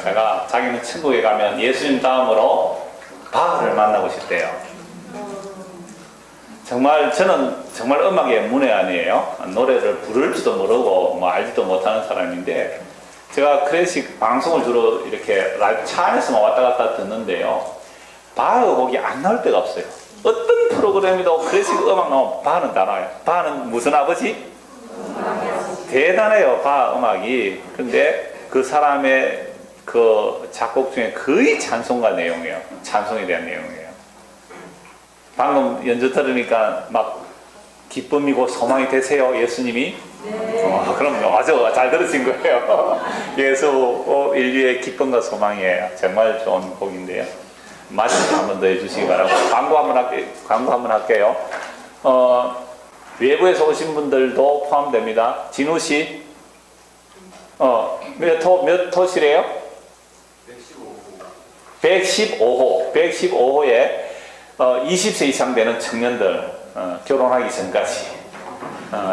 제가 자기는 천국에 가면 예수님 다음으로 바흐를 만나고 싶대요. 정말 저는 정말 음악의 문외한이에요. 노래를 부를지도 모르고 뭐 알지도 못하는 사람인데 제가 클래식 방송을 주로 이렇게 라이브 차 안에서만 왔다 갔다 듣는데요. 바흐 곡이 안 나올 때가 없어요. 어떤 프로그램에도 클래식 음악 나오면 바흐는 다 나와요. 바흐는 무슨 아버지? 대단해요, 바흐 음악이. 근데 그 사람의 그 작곡 중에 거의 찬송가 내용이에요. 찬송에 대한 내용이에요. 방금 연주 들으니까 막 기쁨이고 소망이 되세요, 예수님이? 네. 그럼요. 아주 잘 들으신 거예요. 예수 인류의 기쁨과 소망이에요. 정말 좋은 곡인데요. 말씀 한 번 더 해주시기 바라고. 광고 한번 할게요. 외부에서 오신 분들도 포함됩니다. 진우 씨, 몇 호실이에요? 115호. 115호에 20세 이상 되는 청년들, 결혼하기 전까지.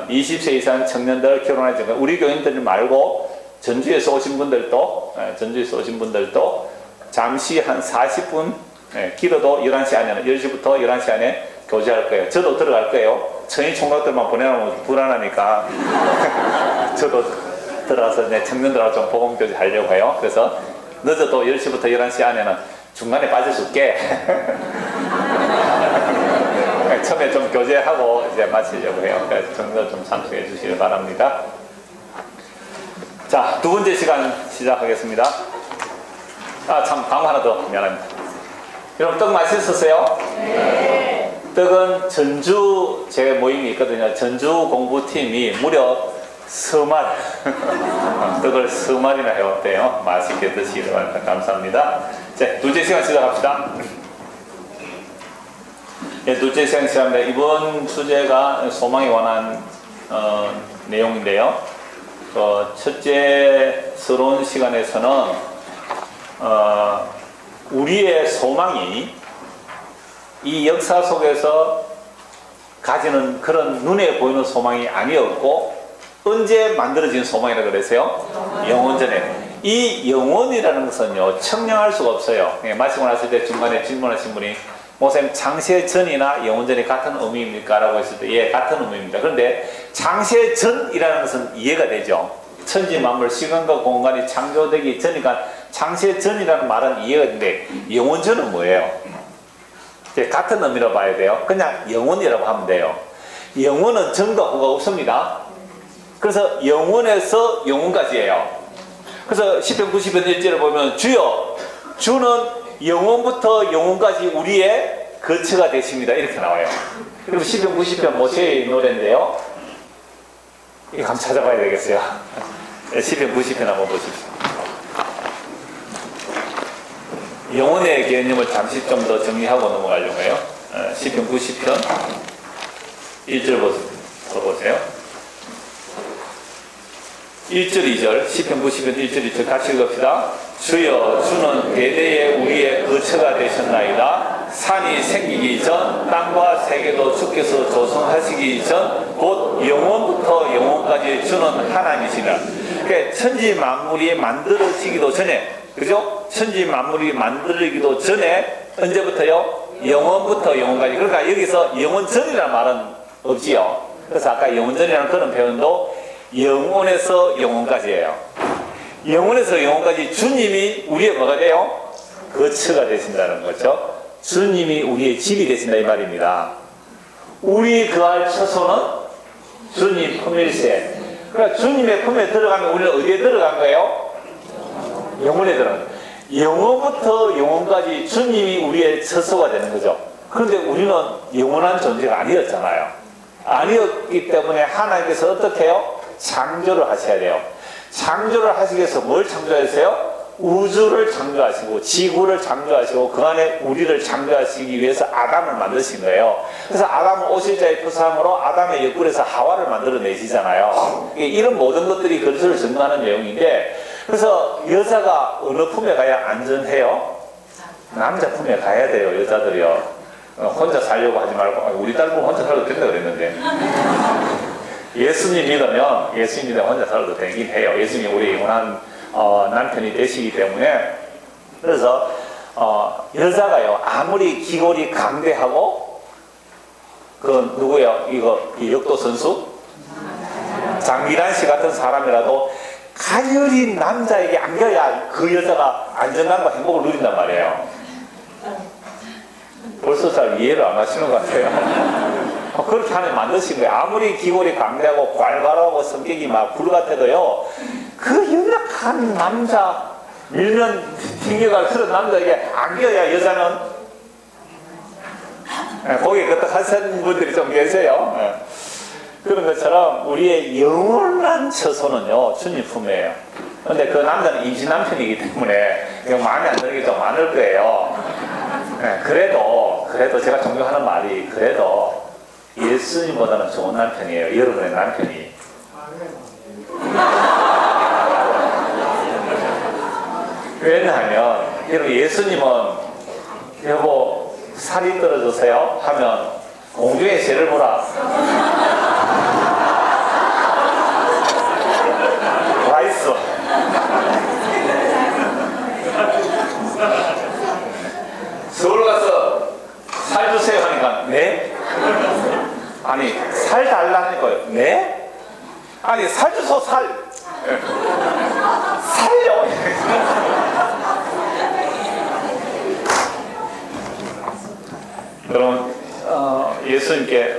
20세 이상 청년들 결혼하기 전까지. 우리 교인들 말고 전주에서 오신 분들도, 잠시 한 40분, 길어도 11시 안에는, 10시부터 11시 안에 교제할 거예요. 저도 들어갈 거예요. 청인 총각들만 보내놓으면 불안하니까 저도 들어가서 청년들하고 좀 복음 교제 하려고 해요. 그래서 늦어도 10시부터 11시 안에는 중간에 빠져줄게. 처음에 좀 교제하고 이제 마치려고 해요. 그래서 청년들 좀 참석해 주시기 바랍니다. 자, 두 번째 시간 시작하겠습니다. 참, 광고 하나 더 미안합니다. 여러분, 떡 맛있었어요? 네. 떡은 전주 제 모임이 있거든요. 전주 공부팀이 무려 3말 떡을 3마리나 해왔대요. 맛있게 드시기 바랍니다. 감사합니다. 자, 둘째 시간 시작합시다. 네, 둘째 시간 시작합니다. 이번 주제가 소망에 관한 내용인데요. 첫째 서론 시간에서는 우리의 소망이 이 역사 속에서 가지는 그런 눈에 보이는 소망이 아니었고 언제 만들어진 소망이라고 그랬어요? 영원전에. 이 영원이라는 것은요, 측량할 수가 없어요. 마시고 났을 때 중간에 질문하신 분이 목사님, 장세전이나 영원전이 같은 의미입니까? 라고 했을 때 예, 같은 의미입니다. 그런데 장세전이라는 것은 이해가 되죠. 천지만물, 시간과 공간이 창조되기 전이니까 장세전이라는 말은 이해가 되는데 영원전은 뭐예요? 같은 의미로 봐야 돼요. 그냥 영원이라고 하면 돼요. 영원은 전과 후가 없습니다. 그래서 영원에서 영원까지예요. 그래서 시편 90편 1절을 보면 주여, 주는 영원부터 영원까지 우리의 거처가 되십니다. 이렇게 나와요. 그리고 시편 90편 모세의 노래인데요. 이거 한번 찾아봐야 되겠어요. 시편 90편 한번 보십시오. 영혼의 개념을 잠시 좀 더 정리하고 넘어가려고 해요. 시편 90편 1절 보세요. 1절 2절 시편 90편 1절 2절 같이 읽읍시다. 주여, 주는 대대에 우리의 거처가 되셨나이다. 산이 생기기 전 땅과 세계도 주께서 조성하시기 전 곧 영원부터 영원까지 주는 하나님이시라. 그러니까 천지 만물이 만들어지기도 전에, 그죠? 천지 만물이 만들어지기도 전에 언제부터요? 영원부터 영원까지. 그러니까 여기서 영원전이라는 말은 없지요. 그래서 아까 영원전이라는 그런 표현도 영원에서 영원까지예요. 영원에서 영원까지 주님이 우리의 뭐가 돼요? 거처가 되신다는 거죠. 주님이 우리의 집이 되신다 이 말입니다. 우리 거할 처소는 주님 품일세. 그러니까 주님의 품에 들어가면 우리는 어디에 들어간 거예요? 영원에 들어간 거예요. 영원부터 영원까지 주님이 우리의 처소가 되는 거죠. 그런데 우리는 영원한 존재가 아니었잖아요. 아니었기 때문에 하나님께서 어떻게 해요? 창조를 하셔야 돼요. 창조를 하시기 위해서 뭘 창조하세요? 우주를 창조하시고 지구를 창조하시고 그 안에 우리를 창조하시기 위해서 아담을 만드신 거예요. 그래서 아담은 오실자의 표상으로 아담의 옆구리에서 하와를 만들어내시잖아요. 이런 모든 것들이 그것을 증거하는 내용인데, 그래서 여자가 어느 품에 가야 안전해요? 남자 품에 가야 돼요. 여자들이요. 혼자 살려고 하지 말고. 우리 딸은 혼자 살아도 된다 그랬는데 예수님 믿으면 혼자 살아도 되긴 해요. 예수님이 우리의 영원한 남편이 되시기 때문에 그래서 여자가요 아무리 기골이 강대하고 그 누구예요? 이 역도 선수 장미란 씨 같은 사람이라도 가열이 남자에게 안겨야 그 여자가 안정감과 행복을 누린단 말이에요. 벌써 잘 이해를 안 하시는 것 같아요. 그렇게 하면 만드신 거예요. 아무리 기골이 강대하고 괄괄하고 성격이 막 불같아도요 그 연약한 남자 밀면 튕겨갈 그런 남자에게 안겨야 여자는 거기에 끄떡하시는 분들이 좀 계세요. 그런 것처럼 우리의 영원한 처소는요 주님 품이에요. 근데 그 남자는 임신 남편이기 때문에 마음에 안 드는 게 좀 많을 거예요. 그래도 제가 존경하는 말이 그래도 예수님보다는 좋은 남편이에요. 여러분의 남편이. 왜냐하면 여러분 예수님은 여보 살이 떨어져서요 하면 공중에 죄를 보라. 와 있어. 서울 가서 살 주세요 하니까 네? 아니 살 달라니까요. 네? 아니 살 주소 살. 살요. 그럼 예수님께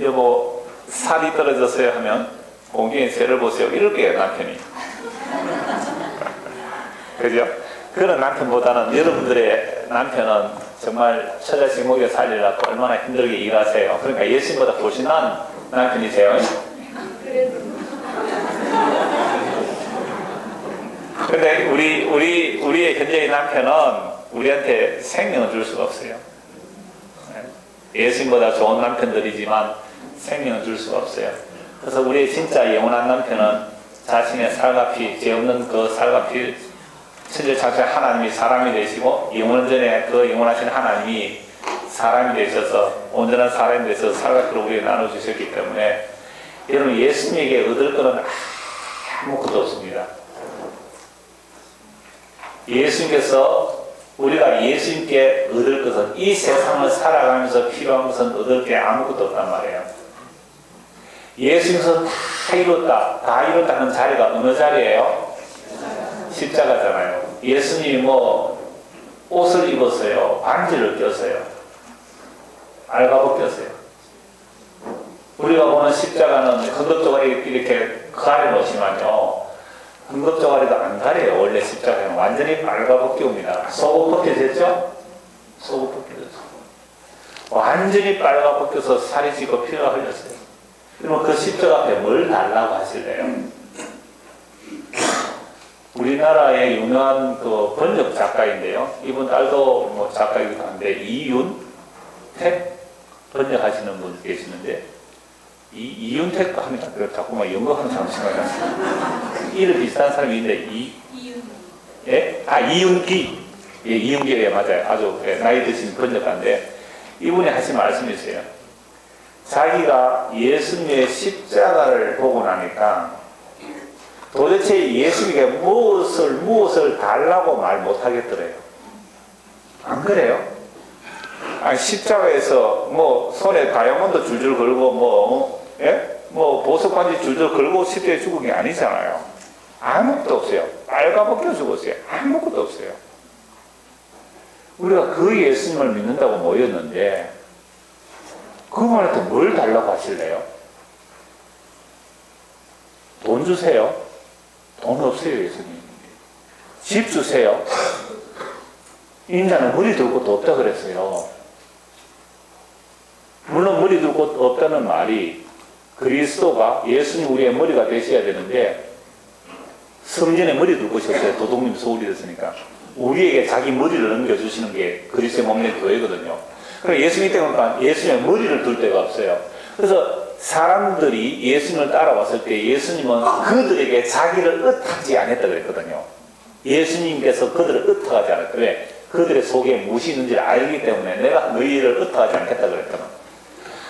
여보 살이 떨어졌어요 하면 공중에 죄를 보세요 이럴 거예요 남편이. 그죠? 그런 남편보다는 여러분들의 남편은 정말 처자식 먹여 살리려고 얼마나 힘들게 일하세요. 그러니까 예수님보다 훨씬 나은 남편이세요. 근데 우리의 현재의 남편은 우리한테 생명을 줄 수가 없어요. 예수님보다 좋은 남편들이지만 생명을 줄 수가 없어요. 그래서 우리의 진짜 영원한 남편은 자신의 살과 피, 죄 없는 그 살과 피, 천지창조의 하나님이 사람이 되시고 영원전에 그 영원하신 하나님이 사람이 되셔서 온전한 사람이 되셔서 살과 피를 우리에게 나눠주셨기 때문에 여러분 예수님에게 얻을 것은 아무것도 없습니다. 예수님께서 우리가 예수님께 얻을 것은 이 세상을 살아가면서 필요한 것은 얻을 게 아무것도 없단 말이에요. 예수님께서 다 이뤘다는 자리가 어느 자리예요? 십자가잖아요. 예수님이 뭐 옷을 입었어요. 반지를 꼈어요. 알가벗겼어요. 우리가 보는 십자가는 건덕조가리 이렇게 가려놓지만요. 건덕조가리도 안 가려요. 원래 십자가는 완전히 빨가벗겨옵니다. 속옷 벗겨졌죠? 속옷 벗겨졌어. 완전히 빨가벗겨서 살이 찌고 피가 흘렸어요. 그러면 그 십자가 앞에 뭘 달라고 하실래요? 우리나라의 유명한 그 번역 작가인데요. 이분 딸도 뭐 작가이기도 한데 이윤택 번역하시는 분 계시는데 이윤택 하니까 자꾸만 연구하는 사람 생각나요. 이름 비슷한 사람이 있는데 예? 이윤기. 예, 이윤기가 맞아요. 아주 나이 드신 번역가인데 이분이 하신 말씀이 있어요. 자기가 예수님의 십자가를 보고 나니까 도대체 예수님에게 무엇을 달라고 말 못하겠더래요. 안 그래요? 아니, 십자가에서 뭐 손에 다이아몬드 줄줄 걸고 뭐 보석 반지 줄줄 걸고 십자가에 죽은 게 아니잖아요. 아무것도 없어요. 빨가벗겨 죽었어요. 아무것도 없어요. 우리가 그 예수님을 믿는다고 모였는데 그 말한테 뭘 달라고 하실래요? 돈 주세요. 돈 없어요, 예수님. 집 주세요. 인자는 머리 둘 곳도 없다 그랬어요. 물론 머리 둘 곳 없다는 말이 그리스도가 예수님 우리의 머리가 되셔야 되는데 성전에 머리 둘 곳이 없어요. 도둑님 소울이 됐으니까. 우리에게 자기 머리를 넘겨주시는 게 그리스도의 몸된 교회거든요. 그래서 예수님 때문에 예수님의 머리를 둘 데가 없어요. 그래서 사람들이 예수님을 따라왔을 때 예수님은 그들에게 자기를 의탁하지 않았다 그랬거든요. 예수님께서 그들을 의탁하지 않았다. 왜? 그들의 속에 무엇이 있는지를 알기 때문에 내가 너희를 의탁하지 않겠다 그랬거든.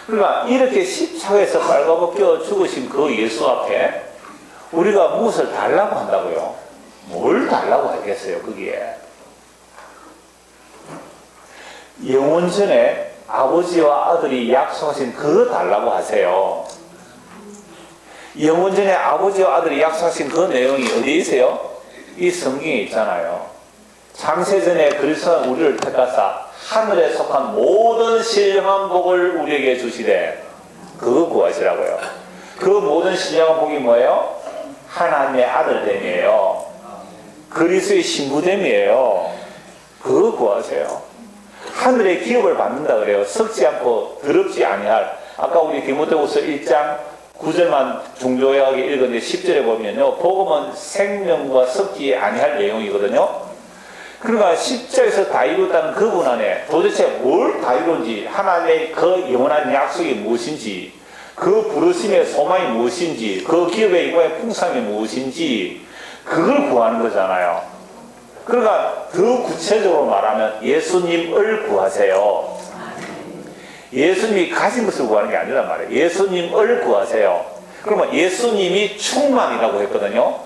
그러니까 이렇게 십자가에서 빨가벗겨 죽으신 그 예수 앞에 우리가 무엇을 달라고 한다고요? 뭘 달라고 하겠어요, 거기에? 영원 전에 아버지와 아들이 약속하신 그거 달라고 하세요. 영원 전에 아버지와 아들이 약속하신 그 내용이 어디에 있어요? 이 성경에 있잖아요. 창세전에 그리스도가 우리를 택하사 하늘에 속한 모든 신령한 복을 우리에게 주시되 그거 구하시라고요. 그 모든 신령한 복이 뭐예요? 하나님의 아들됨이에요. 그리스도의 신부됨이에요. 그거 구하세요. 하늘의 기업을 받는다 그래요. 썩지 않고 더럽지 아니할. 아까 우리 디모데후서 1장 9절만 중요하게 읽었는데 10절에 보면요, 복음은 생명과 섞지 아니할 내용이거든요. 그러니까 10절에서 다 이뤘다는 그분 안에 도대체 뭘 다 이룬지, 하나님의 그 영원한 약속이 무엇인지, 그 부르심의 소망이 무엇인지, 그 기업의 이번의 풍성이 무엇인지, 그걸 구하는 거잖아요. 그러니까 더 구체적으로 말하면 예수님을 구하세요. 예수님이 가진 것을 구하는 게 아니란 말이에요. 예수님을 구하세요. 그러면 예수님이 충만이라고 했거든요.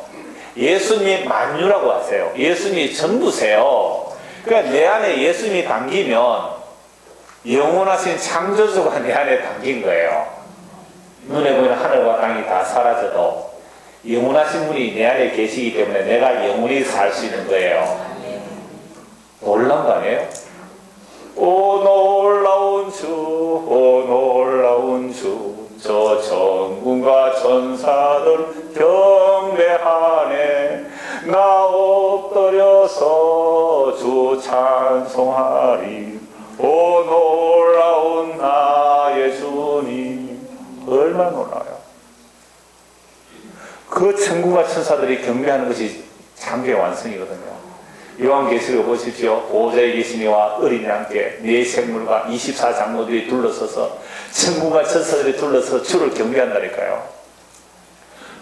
예수님이 만유라고 하세요. 예수님이 전부세요. 그러니까 내 안에 예수님이 담기면 영원하신 창조주가 내 안에 담긴 거예요. 눈에 보이는 하늘과 땅이 다 사라져도 영원하신 분이 내 안에 계시기 때문에 내가 영원히 살 수 있는 거예요. 놀라운 거 아니에요? 오 놀라운 주, 오 놀라운 주, 저 천군과 천사들 경배하네. 나 엎드려서 주 찬송하리. 오 놀라운 나의 주님. 얼마나 놀라워요. 그 천군과 천사들이 경배하는 것이 창조의 완성이거든요. 요한계시록 보십시오. 보좌에 계신 이와 어린 양께 네 생물과 24장로들이 둘러서서 천군과 천사들이 둘러서 주를 경배한다니까요.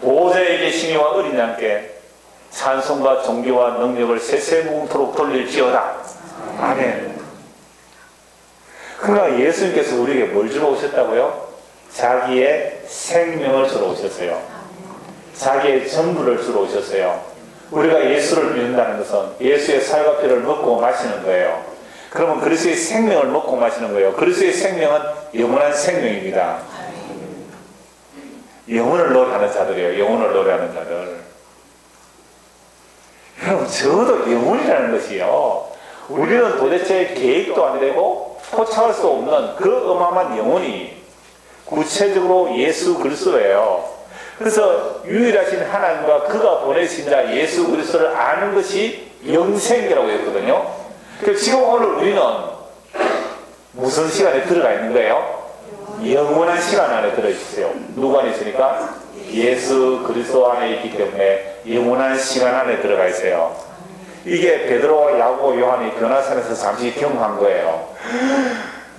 보좌에 계신 이와 어린 양께 찬송과 존귀와 능력을 세세무궁토록 돌릴지어다. 아멘. 그러니까 예수님께서 우리에게 뭘 주러 오셨다고요? 자기의 생명을 주러 오셨어요. 자기의 전부를 주러 오셨어요. 우리가 예수를 믿는다는 것은 예수의 살과 피를 먹고 마시는 거예요. 그러면 그리스도의 생명을 먹고 마시는 거예요. 그리스도의 생명은 영원한 생명입니다. 영혼을 노래하는 자들이에요. 영혼을 노래하는 자들. 여러분, 적어도 영혼이라는 것이요, 우리는 도대체 계획도 안 되고 포착할 수 없는 그 어마어마한 영혼이 구체적으로 예수 그리스도예요. 그래서 유일하신 하나님과 그가 보내신 자 예수 그리스도를 아는 것이 영생이라고 했거든요. 그래서 지금 오늘 우리는 무슨 시간에 들어가 있는 거예요? 영원한 시간 안에 들어있어요. 누구 안에 있으니까? 예수 그리스도 안에 있기 때문에 영원한 시간 안에 들어가 있어요. 이게 베드로와 야고보 요한이 변화산에서 잠시 경험한 거예요.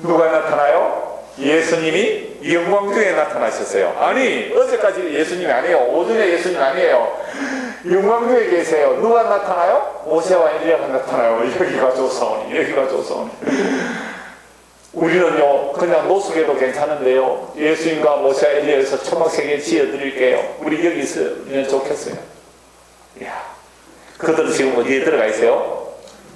누가 나타나요? 예수님이 영광 중에 나타나셨어요. 아니, 어제까지 예수님이 아니에요. 오전에 예수님 아니에요. 영광 중에 계세요. 누가 나타나요? 모세와 엘리야가 나타나요. 여기가 조사오니, 여기가 조사오니. 우리는요, 그냥 노숙해도 괜찮은데요, 예수님과 모세와 엘리야에서 초막 3개 지어드릴게요. 우리 여기 있으면 좋겠어요. 이야, 그들은 지금 어디에 들어가 있어요?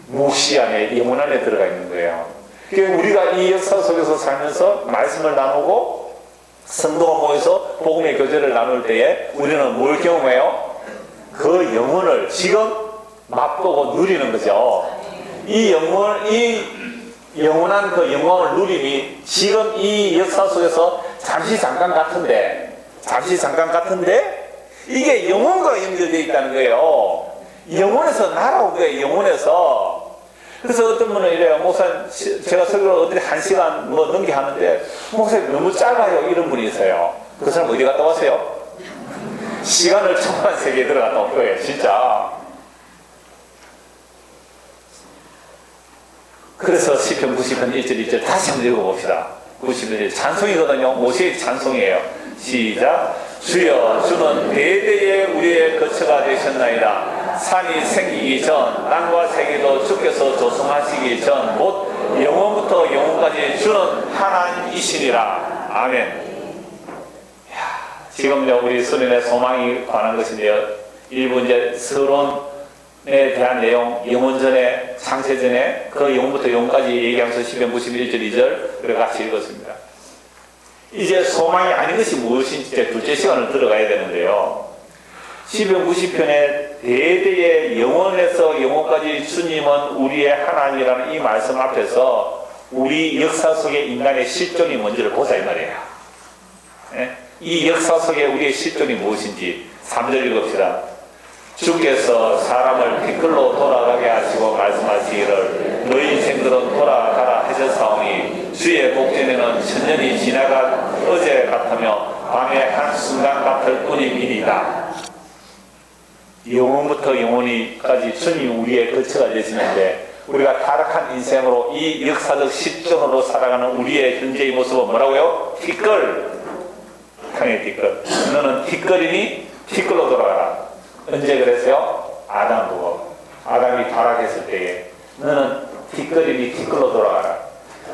묵시 안에, 영혼 안에 들어가 있는 거예요. 우리가 이 역사 속에서 살면서 말씀을 나누고 성도가 모여서 복음의 교제를 나눌 때에 우리는 뭘 경험해요? 그 영혼을 지금 맛보고 누리는 거죠. 이 영원한 그 영광을 누림이 지금 이 역사 속에서 잠시 잠깐 같은데 이게 영혼과 연결되어 있다는 거예요. 영혼에서 날아온 거예요. 영혼에서. 그래서 어떤 분은 이래요. 목사님, 제가 설교를 어디 1시간 뭐 넘게 하는데 목사님 너무 짧아요. 이런 분이 있어요. 그 사람 어디 갔다 왔어요? 시간을 초반 세계에 들어갔다 온 거예요. 진짜. 그래서 시편 90편 1절 2절 다시 한번 읽어봅시다. 90편 찬송이거든요. 모세의 찬송이에요. 시작. 주여, 주는 대대에 우리의 거처가 되셨나이다. 산이 생기기 전, 땅과 세계도 주께서 조성하시기 전, 곧 영원부터 영원까지 주는 하나님이시니라. 아멘. 지금요, 우리 수련의 소망이 관한 것인데요, 일부 이제 서론 대한 내용, 영원전에, 창세전에 그 영부터 영까지 얘기하면서 시편 91절 2절 그래 같이 읽었습니다. 이제 소망이 아닌 것이 무엇인지 이제 둘째 시간을 들어가야 되는데요. 시편 90편에 대대의 영원에서 영원까지 주님은 우리의 하나님이라는 이 말씀 앞에서 우리 역사 속의 인간의 실존이 뭔지를 보자 이 말이에요. 이 역사 속에 우리의 실존이 무엇인지 3절 읽읍시다. 주께서 사람을 티끌로 돌아가게 하시고 말씀하시기를 너희 인생들은 돌아가라 하셨사오니 주의 목전에는 천년이 지나간 어제 같으며 밤의 한순간 같을 뿐이니이다. 영원부터 영원히까지 주님이 우리의 거처가 되시는데 우리가 타락한 인생으로 이 역사적 실존으로 살아가는 우리의 현재의 모습은 뭐라고요? 티끌. 향의 티끌. 너는 티끌이니 티끌로 돌아가라. 언제 그랬어요? 아담 보고. 아담이 타락했을 때에 너는 티끌이니 티끌로 돌아가라.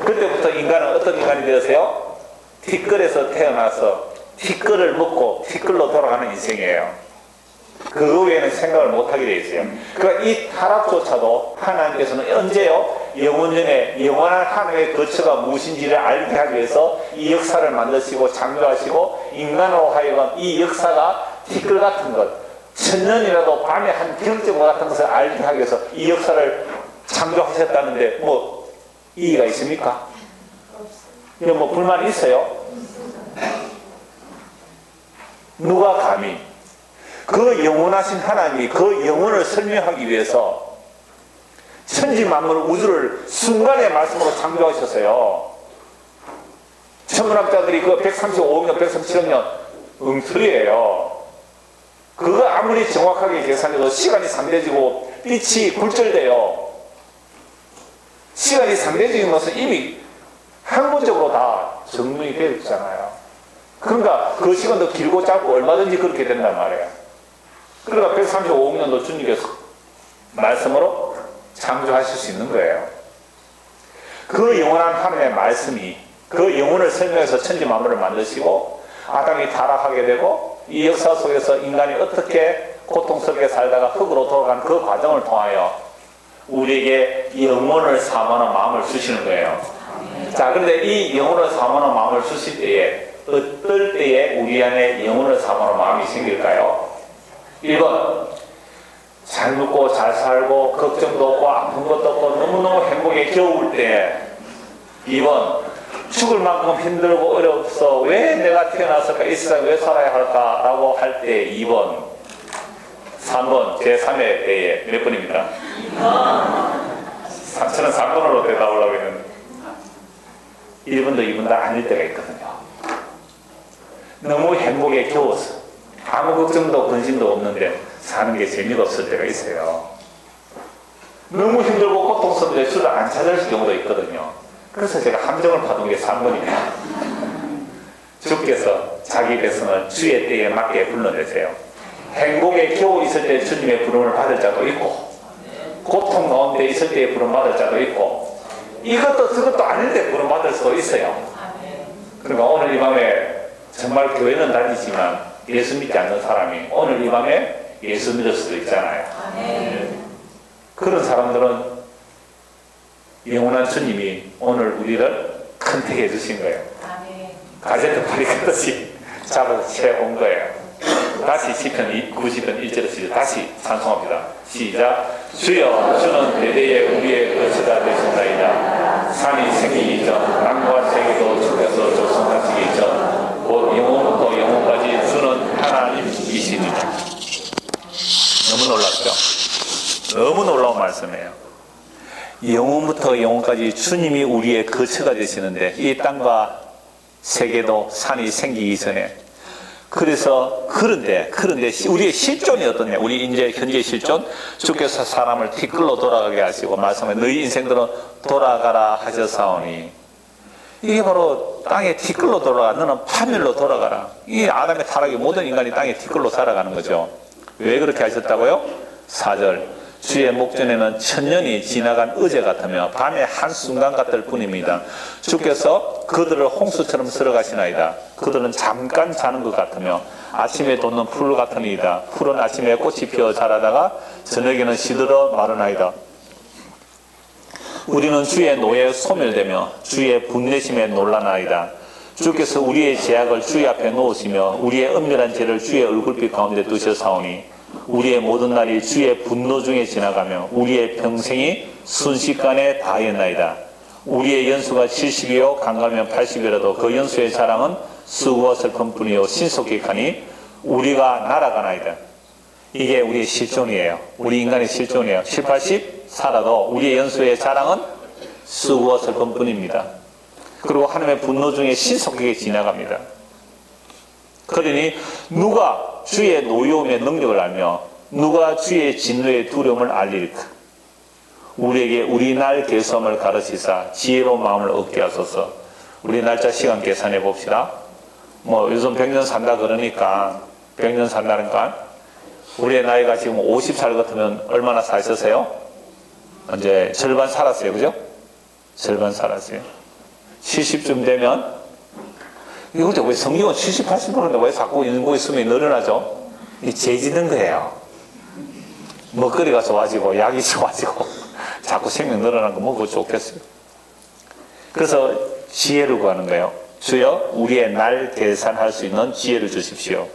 그때부터 인간은 어떤 인간이 되었어요? 티끌에서 태어나서 티끌을 먹고 티끌로 돌아가는 인생이에요. 그 외에는 생각을 못하게 되어 있어요. 그러니까 이 타락조차도 하나님께서는 언제요? 영원전에 영원한 하나님의 거처가 무엇인지를 알게 하기 위해서 이 역사를 만드시고 창조하시고 인간으로 하여금 이 역사가 티끌 같은 것, 천년이라도 밤에 한 경제모 같은 것을 알게 하기 위해서 이 역사를 창조하셨다는데 뭐 이의가 있습니까? 이거 뭐 불만이 있어요? 누가 감히 그 영원하신 하나님이 그 영혼을 설명하기 위해서 천지 만물 우주를 순간의 말씀으로 창조하셨어요. 천문학자들이 그 135억 년, 137억 년 엉터리예요. 그거 아무리 정확하게 계산해도 시간이 상대지고 빛이 굴절돼요. 시간이 상대적인 것은 이미 학문적으로 다 증명이 되어 있잖아요. 그러니까 그 시간도 길고 짧고 얼마든지 그렇게 된단 말이에요. 그러니까 135억 년도 주님께서 말씀으로 창조하실 수 있는 거예요. 그 영원한 하나님의 말씀이 그 영혼을 설명해서 천지 만물을 만드시고 아담이 타락하게 되고 이 역사 속에서 인간이 어떻게 고통스럽게 살다가 흙으로 돌아간 그 과정을 통하여 우리에게 영혼을 사모하는 마음을 주시는 거예요. 자, 그런데 이 영혼을 사모하는 마음을 주실 때에 어떨 때에 우리 안에 영혼을 사모하는 마음이 생길까요? 1번 잘 먹고 잘 살고 걱정도 없고 아픈 것도 없고 너무너무 행복에 겨울 때. 2번 죽을 만큼 힘들고 어려워서 왜 내가 태어났을까 이 세상에 왜 살아야 할까 라고 할 때 2번. 3번 제3의 때에 몇 번입니다? 2번. 저는 3번으로 대답하려고 했는데 1번도 2번도 아닐 때가 있거든요. 너무 행복에 겨워서 아무 걱정도 근심도 없는데 사는 게 재미가 없을 때가 있어요. 너무 힘들고 고통스러운데 술을 안 찾을 경우도 있거든요. 그래서 제가 함정을 파둔 게 3번입니다. 주께서 자기 백성을 주의 때에 맞게 불러내세요. 행복에 겨우 있을 때 주님의 부름을 받을 자도 있고 고통 가운데 있을 때에 부름 받을 자도 있고 이것도 저것도 아닌데 부름 받을 수도 있어요. 그러니까 오늘 이 밤에 정말 교회는 다니지만 예수 믿지 않는 사람이 오늘 이 밤에 예수 믿을 수도 있잖아요. 그런 사람들은 영원한 주님이 오늘 우리를 컨택해 주신 거예요. 가제트 파리 같이 잡아서 채온 거예요. 다시 시편 90편 1절에서 다시 찬송합니다. 시작. 주여 주는 대대에 우리의 거처가 되신다이다. 산이 생기기 전 땅과 세계도 주께서 조성하시기 전 곧 영원부터 영원까지 주는 하나님이시니라. 너무 놀랍죠? 너무 놀라운 말씀이에요. 영원부터 영원까지 주님이 우리의 거처가 되시는데 이 땅과 세계도 산이 생기기 전에 그래서 그런데 우리의 실존이 어떠냐? 우리 이제 현재 실존 주께서 사람을 티끌로 돌아가게 하시고 말씀에 너희 인생들은 돌아가라 하셨사오니 이게 바로 땅에 티끌로 돌아가. 너는 파멸로 돌아가라. 이 아담의 타락이 모든 인간이 땅에 티끌로 살아가는 거죠. 왜 그렇게 하셨다고요? 4절 주의 목전에는 천년이 지나간 어제 같으며 밤의 한순간 같을 뿐입니다. 주께서 그들을 홍수처럼 쓸어가시나이다. 그들은 잠깐 자는 것 같으며 아침에 돋는 풀 같으니이다. 풀은 아침에 꽃이 피어 자라다가 저녁에는 시들어 마르나이다. 우리는 주의 노예에 소멸되며 주의 분내심에 놀라나이다. 주께서 우리의 죄악을 주의 앞에 놓으시며 우리의 은밀한 죄를 주의 얼굴빛 가운데 두셨사오니 우리의 모든 날이 주의 분노 중에 지나가며 우리의 평생이 순식간에 다하였나이다. 우리의 연수가 70이요 강가면 80이라도 그 연수의 자랑은 수고와 슬픔뿐이요 신속히 우리가 날아가나이다. 이게 우리의 실존이에요. 우리 인간의 실존이에요. 7, 80 살아도 우리의 연수의 자랑은 수고와 슬픔뿐입니다. 그리고 하나님의 분노 중에 신속하게 지나갑니다. 그러니 누가 주의 노여움의 능력을 알며 누가 주의 진노의 두려움을 알릴까? 우리에게 우리 날 계수함을 가르치사 지혜로운 마음을 얻게 하소서. 우리 날짜 시간 계산해 봅시다. 뭐 요즘 100년 산다 그러니까 100년 산다니까 우리의 나이가 지금 50살 같으면 얼마나 사셨어요? 이제 절반 살았어요. 그죠? 절반 살았어요. 70쯤 되면 이거 왜 성경은 70, 80%인데 왜 자꾸 인공의 수명이 늘어나죠? 이 죄짓는 거예요. 먹거리가 좋아지고 약이 좋아지고 자꾸 생명 늘어나는 거 먹고 좋겠어요. 그래서 지혜를 구하는 거예요. 주여 우리의 날 계산할 수 있는 지혜를 주십시오.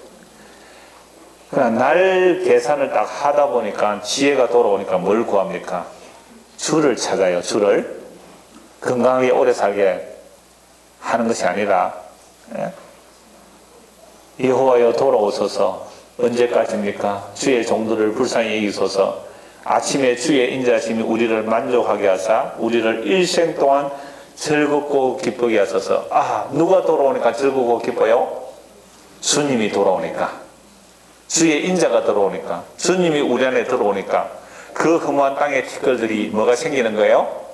그러나 날 계산을 딱 하다 보니까 지혜가 돌아오니까 뭘 구합니까? 주를 찾아요. 주를 건강하게 오래 살게 하는 것이 아니라 여호와여 돌아오소서. 언제까지입니까? 주의 종들을 불쌍히 여기소서. 아침에 주의 인자심이 우리를 만족하게 하사 우리를 일생 동안 즐겁고 기쁘게 하소서. 아, 누가 돌아오니까 즐겁고 기뻐요? 주님이 돌아오니까, 주의 인자가 들어오니까, 주님이 우리 안에 들어오니까 그 허무한 땅의 티끌들이 뭐가 생기는 거예요?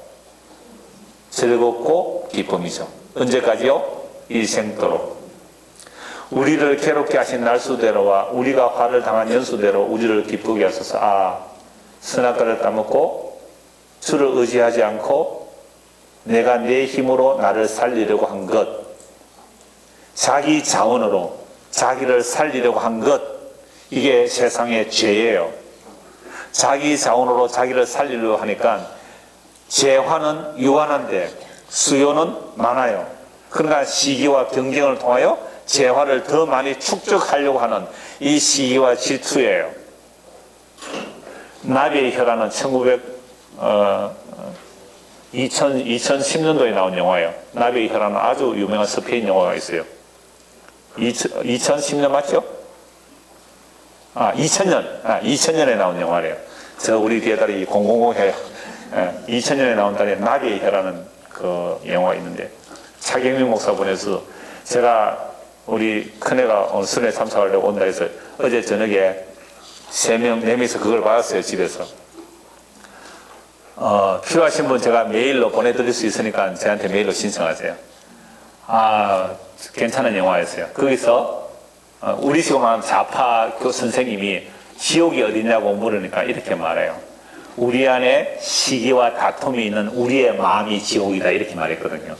즐겁고 기쁨이죠. 언제까지요? 일생도록. 우리를 괴롭게 하신 날수대로와 우리가 화를 당한 연수대로 우리를 기쁘게 하소서. 아, 선악과를 따먹고 주를 의지하지 않고 내가 내 힘으로 나를 살리려고 한 것, 자기 자원으로 자기를 살리려고 한 것, 이게 세상의 죄예요. 자기 자원으로 자기를 살리려고 하니까 재화는 유한한데 수요는 많아요. 그러니까 시기와 경쟁을 통하여 재화를 더 많이 축적하려고 하는 이 시기와 질투예요. 나비의 혈안은 2010년도에 나온 영화예요. 나비의 혈안은 아주 유명한 스페인 영화가 있어요. 2010년 맞죠? 2000년에 나온 영화래요. 저 우리 뒤에 다리 000 해요. 2000년에 나온 달에 나비의 혈안은 그 영화가 있는데 차경민 목사 보내서 제가 우리 큰애가 오늘 순회 참석하려고 온다 해서 어제 저녁에 4명에서 그걸 받았어요. 집에서. 필요하신 분 제가 메일로 보내드릴 수 있으니까 저한테 메일로 신청하세요. 괜찮은 영화였어요. 거기서 우리식으로 말하는 좌파 선생님이 지옥이 어디냐고 물으니까 이렇게 말해요. 우리 안에 시기와 다툼이 있는 우리의 마음이 지옥이다, 이렇게 말했거든요.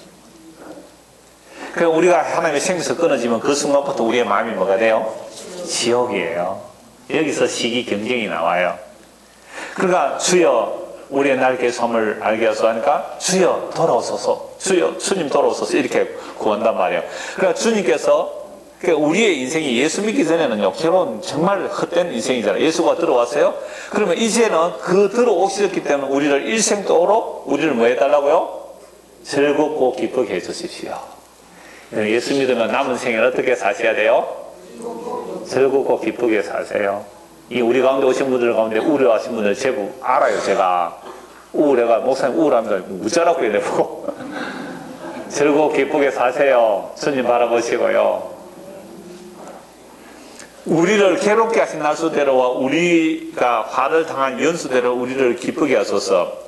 그러니까 우리가 하나님의 생명에서 끊어지면 그 순간부터 우리의 마음이 뭐가 돼요? 지옥이에요. 여기서 시기 경쟁이 나와요. 그러니까 주여 우리의 날 계수함을 알게 하소서 하니까 주여 돌아오소서, 주여 주님 돌아오소서, 이렇게 구한단 말이에요. 그러니까 주님께서 우리의 인생이 예수 믿기 전에는요, 결혼 정말 헛된 인생이잖아요. 예수가 들어왔어요. 그러면 이제는 그 들어오셨기 때문에 우리를 일생도록 우리를 뭐 해달라고요? 즐겁고 기쁘게 해주십시오. 예수 믿으면 남은 생을 어떻게 사셔야 돼요? 즐겁고 기쁘게 사세요. 이 우리 가운데 오신 분들 가운데 우울하신 분들 제부 알아요. 제가 우울해가 목사님 우울합니다. 무자라고 해내보고 즐겁고 기쁘게 사세요. 주님 바라보시고요. 우리를 괴롭게 하신 날수대로와 우리가 화를 당한 연수대로 우리를 기쁘게 하소서.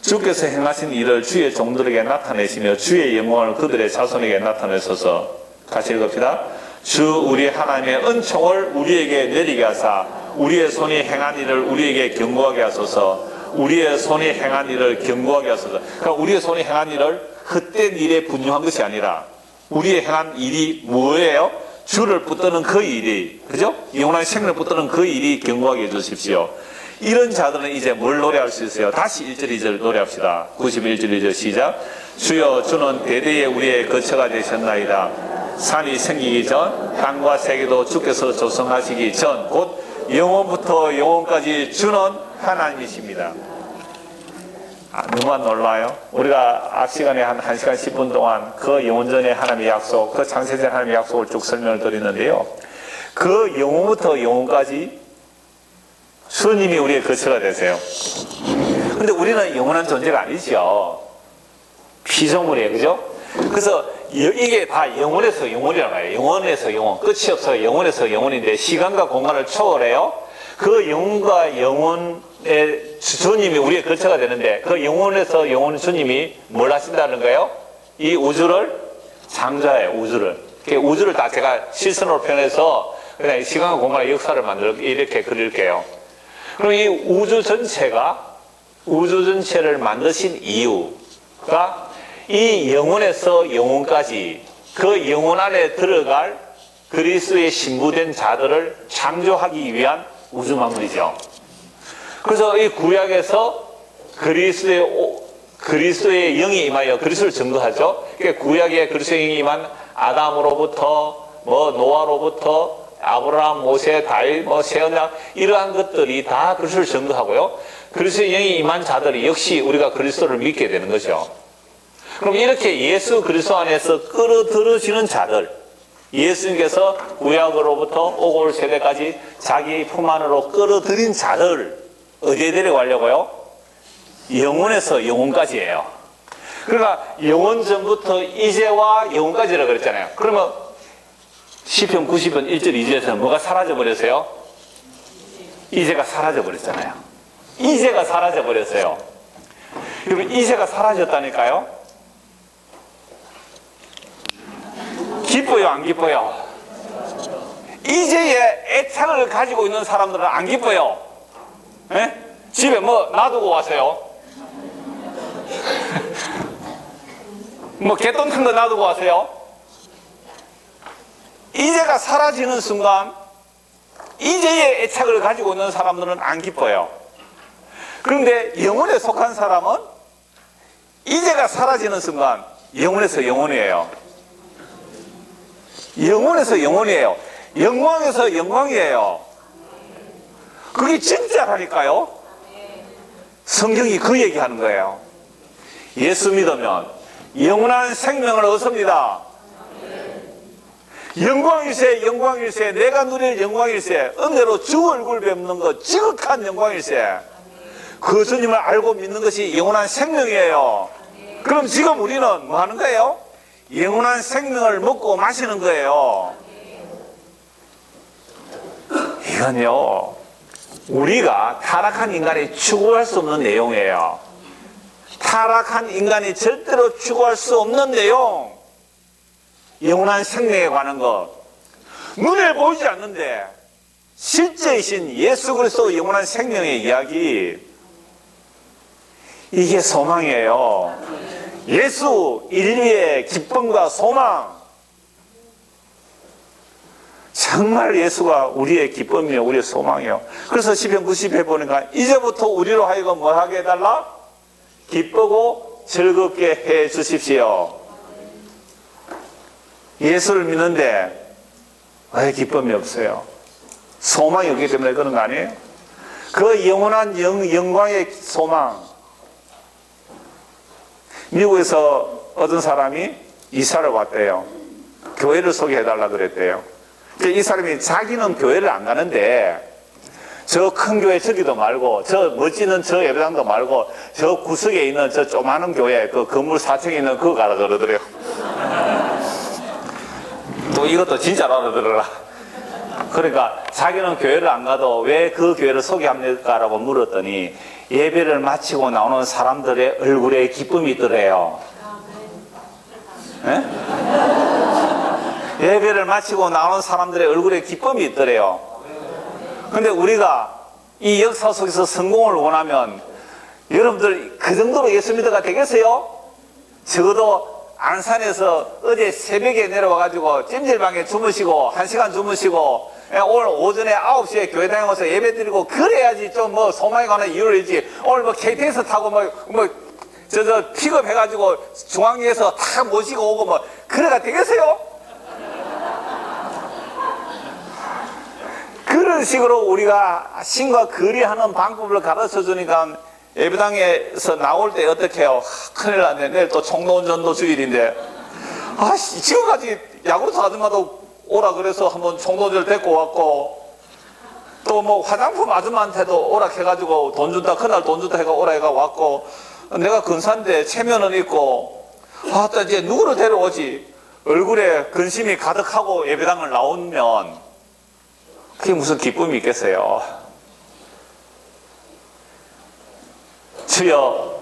주께서 행하신 일을 주의 종들에게 나타내시며 주의 영광을 그들의 자손에게 나타내소서. 같이 읽읍시다. 주 우리 하나님의 은총을 우리에게 내리게 하사 우리의 손이 행한 일을 우리에게 경고하게 하소서. 우리의 손이 행한 일을 경고하게 하소서. 그러니까 우리의 손이 행한 일을 헛된 일에 분유한 것이 아니라 우리의 행한 일이 뭐예요? 주를 붙드는 그 일이, 그죠? 영원한 생명을 붙드는 그 일이 견고하게 해주십시오. 이런 자들은 이제 뭘 노래할 수 있어요? 다시 1절 2절 노래합시다. 91절 2절 시작. 주여 주는 대대에 우리의 거처가 되셨나이다. 산이 생기기 전 땅과 세계도 주께서 조성하시기 전 곧 영원부터 영원까지 주는 하나님이십니다. 너무 놀라요? 우리가 앞 시간에 한 1시간 10분 동안 그 영원전의 하나님의 약속, 그 창세전 하나님의 약속을 쭉 설명을 드리는데요. 그 영원부터 영원까지 주님이 우리의 거처가 되세요. 근데 우리는 영원한 존재가 아니죠. 피조물이에요. 그죠? 그래서 이게 다 영원에서 영원이라고 해요. 영원에서 영원. 끝이 없어요. 영원에서 영원인데 시간과 공간을 초월해요. 그 영원과 영원의 주님이 우리의 거처가 되는데 그 영원에서 영원 주님이 뭘 하신다는 거예요? 이 우주를 창조해요. 우주를 다 제가 실선으로 표현해서 그냥 시간과 공간의 역사를 이렇게 그릴게요. 그럼 이 우주 전체를 만드신 이유가 이 영원에서 영원까지 그 영원 안에 들어갈 그리스도의 신부된 자들을 창조하기 위한 우주 만물이죠. 그래서 이 구약에서 그리스도의 영이 임하여 그리스도를 증거하죠. 그러니까 구약에 그리스도의 영이 임한 아담으로부터 노아로부터 아브라함, 모세, 다윗, 세언약 이러한 것들이 다 그리스도를 증거하고요. 그리스도의 영이 임한 자들이 역시 우리가 그리스도를 믿게 되는 거죠. 그럼 이렇게 예수 그리스도 안에서 끌어들여지는 자들, 예수님께서 구약으로부터 오고 올 세대까지 자기 품 안으로 끌어들인 자들 어디에 데려가려고요? 영원에서 영원까지예요. 그러니까 영원 전부터 이제와 영원까지라고 그랬잖아요. 그러면 시편 90편 1절 2절에서는 뭐가 사라져버렸어요? 이제가 사라져버렸잖아요. 이제가 사라져버렸어요. 그러면 이제가 사라졌다니까요? 기뻐요, 안 기뻐요? 이제의 애착을 가지고 있는 사람들은 안 기뻐요. 에? 집에 뭐 놔두고 와서요? 뭐 개똥 탄 거 놔두고 와서요? 이제가 사라지는 순간 이제의 애착을 가지고 있는 사람들은 안 기뻐요. 그런데 영혼에 속한 사람은 이제가 사라지는 순간 영혼에서 영혼이에요. 영혼에서 영혼이에요. 영광에서 영광이에요. 그게 진짜라니까요. 성경이 그 얘기하는 거예요. 예수 믿으면 영원한 생명을 얻습니다. 영광일세 영광일세 내가 누릴 영광일세 은혜로 주 얼굴 뵙는 것 지극한 영광일세 그 주님을 알고 믿는 것이 영원한 생명이에요. 그럼 지금 우리는 뭐 하는 거예요? 영원한 생명을 먹고 마시는 거예요. 이건요 우리가 타락한 인간이 추구할 수 없는 내용이에요. 타락한 인간이 절대로 추구할 수 없는 내용. 영원한 생명에 관한 것. 눈에 보이지 않는데 실제이신 예수 그리스도 영원한 생명의 이야기. 이게 소망이에요. 예수 인류의 기쁨과 소망. 정말 예수가 우리의 기쁨이요 우리의 소망이요. 그래서 시편 90회 보니까 이제부터 우리로 하여금 뭐 하게 해달라? 기쁘고 즐겁게 해 주십시오. 예수를 믿는데 왜 기쁨이 없어요? 소망이 없기 때문에 그런 거 아니에요? 그 영원한 영광의 소망. 미국에서 어떤 사람이 이사를 왔대요. 교회를 소개해달라 그랬대요. 이 사람이 자기는 교회를 안 가는데 저 큰 교회 저기도 말고 저 멋지는 저 예배당도 말고 저 구석에 있는 저 조그마한 교회 그 건물 4층에 있는 그거 가라 그러더래요. 또 이것도 진짜로 알아들어라. 그러니까 자기는 교회를 안 가도 왜 그 교회를 소개합니까? 라고 물었더니 예배를 마치고 나오는 사람들의 얼굴에 기쁨이 있더래요. 네? 예배를 마치고 나오는 사람들의 얼굴에 기쁨이 있더래요. 근데 우리가 이 역사 속에서 성공을 원하면 여러분들 그 정도로 예수 믿어가 되겠어요? 적어도 안산에서 어제 새벽에 내려와가지고 찜질방에 주무시고 1시간 주무시고 오늘 오전에 9시에 교회 다녀와서 예배 드리고 그래야지 좀 뭐 소망이 가는 이유를 있지. 오늘 뭐 KTX 타고 저 픽업해가지고 중앙에서 다 모시고 오고 뭐 그래가 되겠어요? 그런 식으로 우리가 신과 거리하는 방법을 가르쳐 주니까 예배당에서 나올 때 어떻게 해요? 큰일 났네. 내일 또 총동전도 주일인데. 지금까지 야구르트 아줌마도 오라 그래서 한번 총동전을 데리고 왔고, 또 뭐 화장품 아줌마한테도 오라 해가지고 돈 준다, 그날 돈 준다 해가 오라 해가 왔고, 내가 근사인데 체면은 있고, 또 이제 누구를 데려오지? 얼굴에 근심이 가득하고 예배당을 나오면, 그게 무슨 기쁨이 있겠어요? 주여,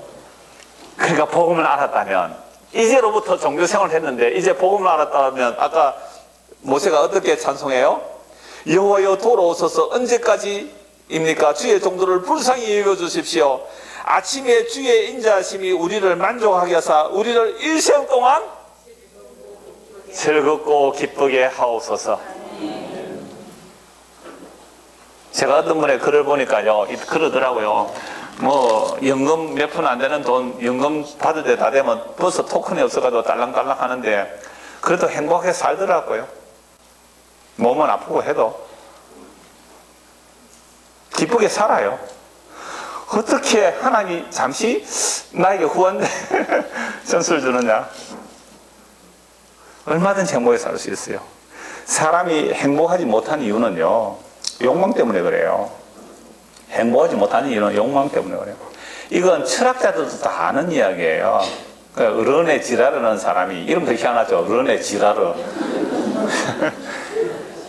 그러니까 복음을 알았다면, 이제로부터 종교생활을 했는데 이제 복음을 알았다면 아까 모세가 어떻게 찬송해요? 여호와여 돌아오소서 언제까지입니까? 주의 종도를 불쌍히 여겨주십시오. 아침에 주의 인자하심이 우리를 만족하게 하사 우리를 일생 동안 즐겁고 기쁘게 하옵소서. 제가 어떤 분의 글을 보니까요, 그러더라고요. 뭐 연금 몇 푼 안 되는 돈 연금 받을 때 다 되면 버스 토큰이 없어가지고 딸랑딸랑 하는데 그래도 행복하게 살더라고요. 몸은 아프고 해도 기쁘게 살아요. 어떻게 하나님이 잠시 나에게 후원 전수를 주느냐? 얼마든지 행복하게 살 수 있어요. 사람이 행복하지 못한 이유는요, 욕망 때문에 그래요. 행복하지 못하는 이유는 욕망 때문에 그래요. 이건 철학자들도 다 아는 이야기예요. 그러니까 르네 지라르는 사람이, 이름도 희한하죠. 르네 지라르.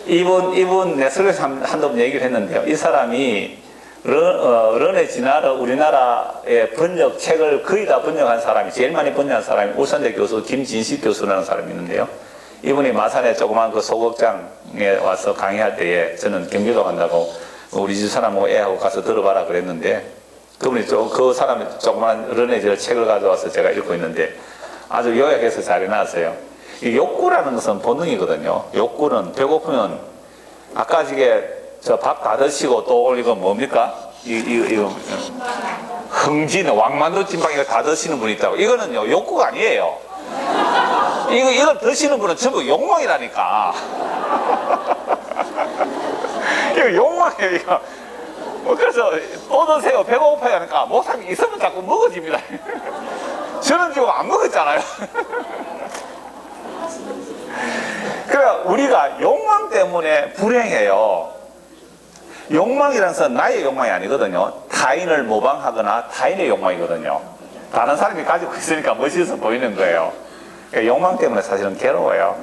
이분 내 설교에서 한두 번 얘기를 했는데요. 이 사람이 르네 지라르 우리나라의 번역책을 거의 다 번역한 사람이, 제일 많이 번역한 사람이 울산대 교수 김진식 교수라는 사람이 있는데요. 이분이 마산에 조그만 그 소극장에 와서 강의할 때에 저는 경기도 간다고 우리 집 사람하고 애하고 가서 들어봐라 그랬는데, 그분이 그 사람이 조그만 르네지를 책을 가져와서 제가 읽고 있는데 아주 요약해서 잘 해놨어요. 이 욕구라는 것은 본능이거든요. 욕구는 배고프면 아까 저 밥 다 드시고 또 이거 뭡니까? 이거 흥진 왕만두 찐빵 이거 다 드시는 분이 있다고. 이거는요 욕구가 아니에요. 이걸 드시는 분은 전부 욕망이라니까. 이거 욕망이에요, 이거. 그래서 또 드세요. 배가 고파야 하니까 목사님 있으면 자꾸 먹어집니다. 저는 지금 안 먹었잖아요. 그러니까 우리가 욕망 때문에 불행해요. 욕망이라는 것은 나의 욕망이 아니거든요. 타인을 모방하거나 타인의 욕망이거든요. 다른 사람이 가지고 있으니까 멋있어 보이는 거예요. 그러니까 욕망 때문에 사실은 괴로워요.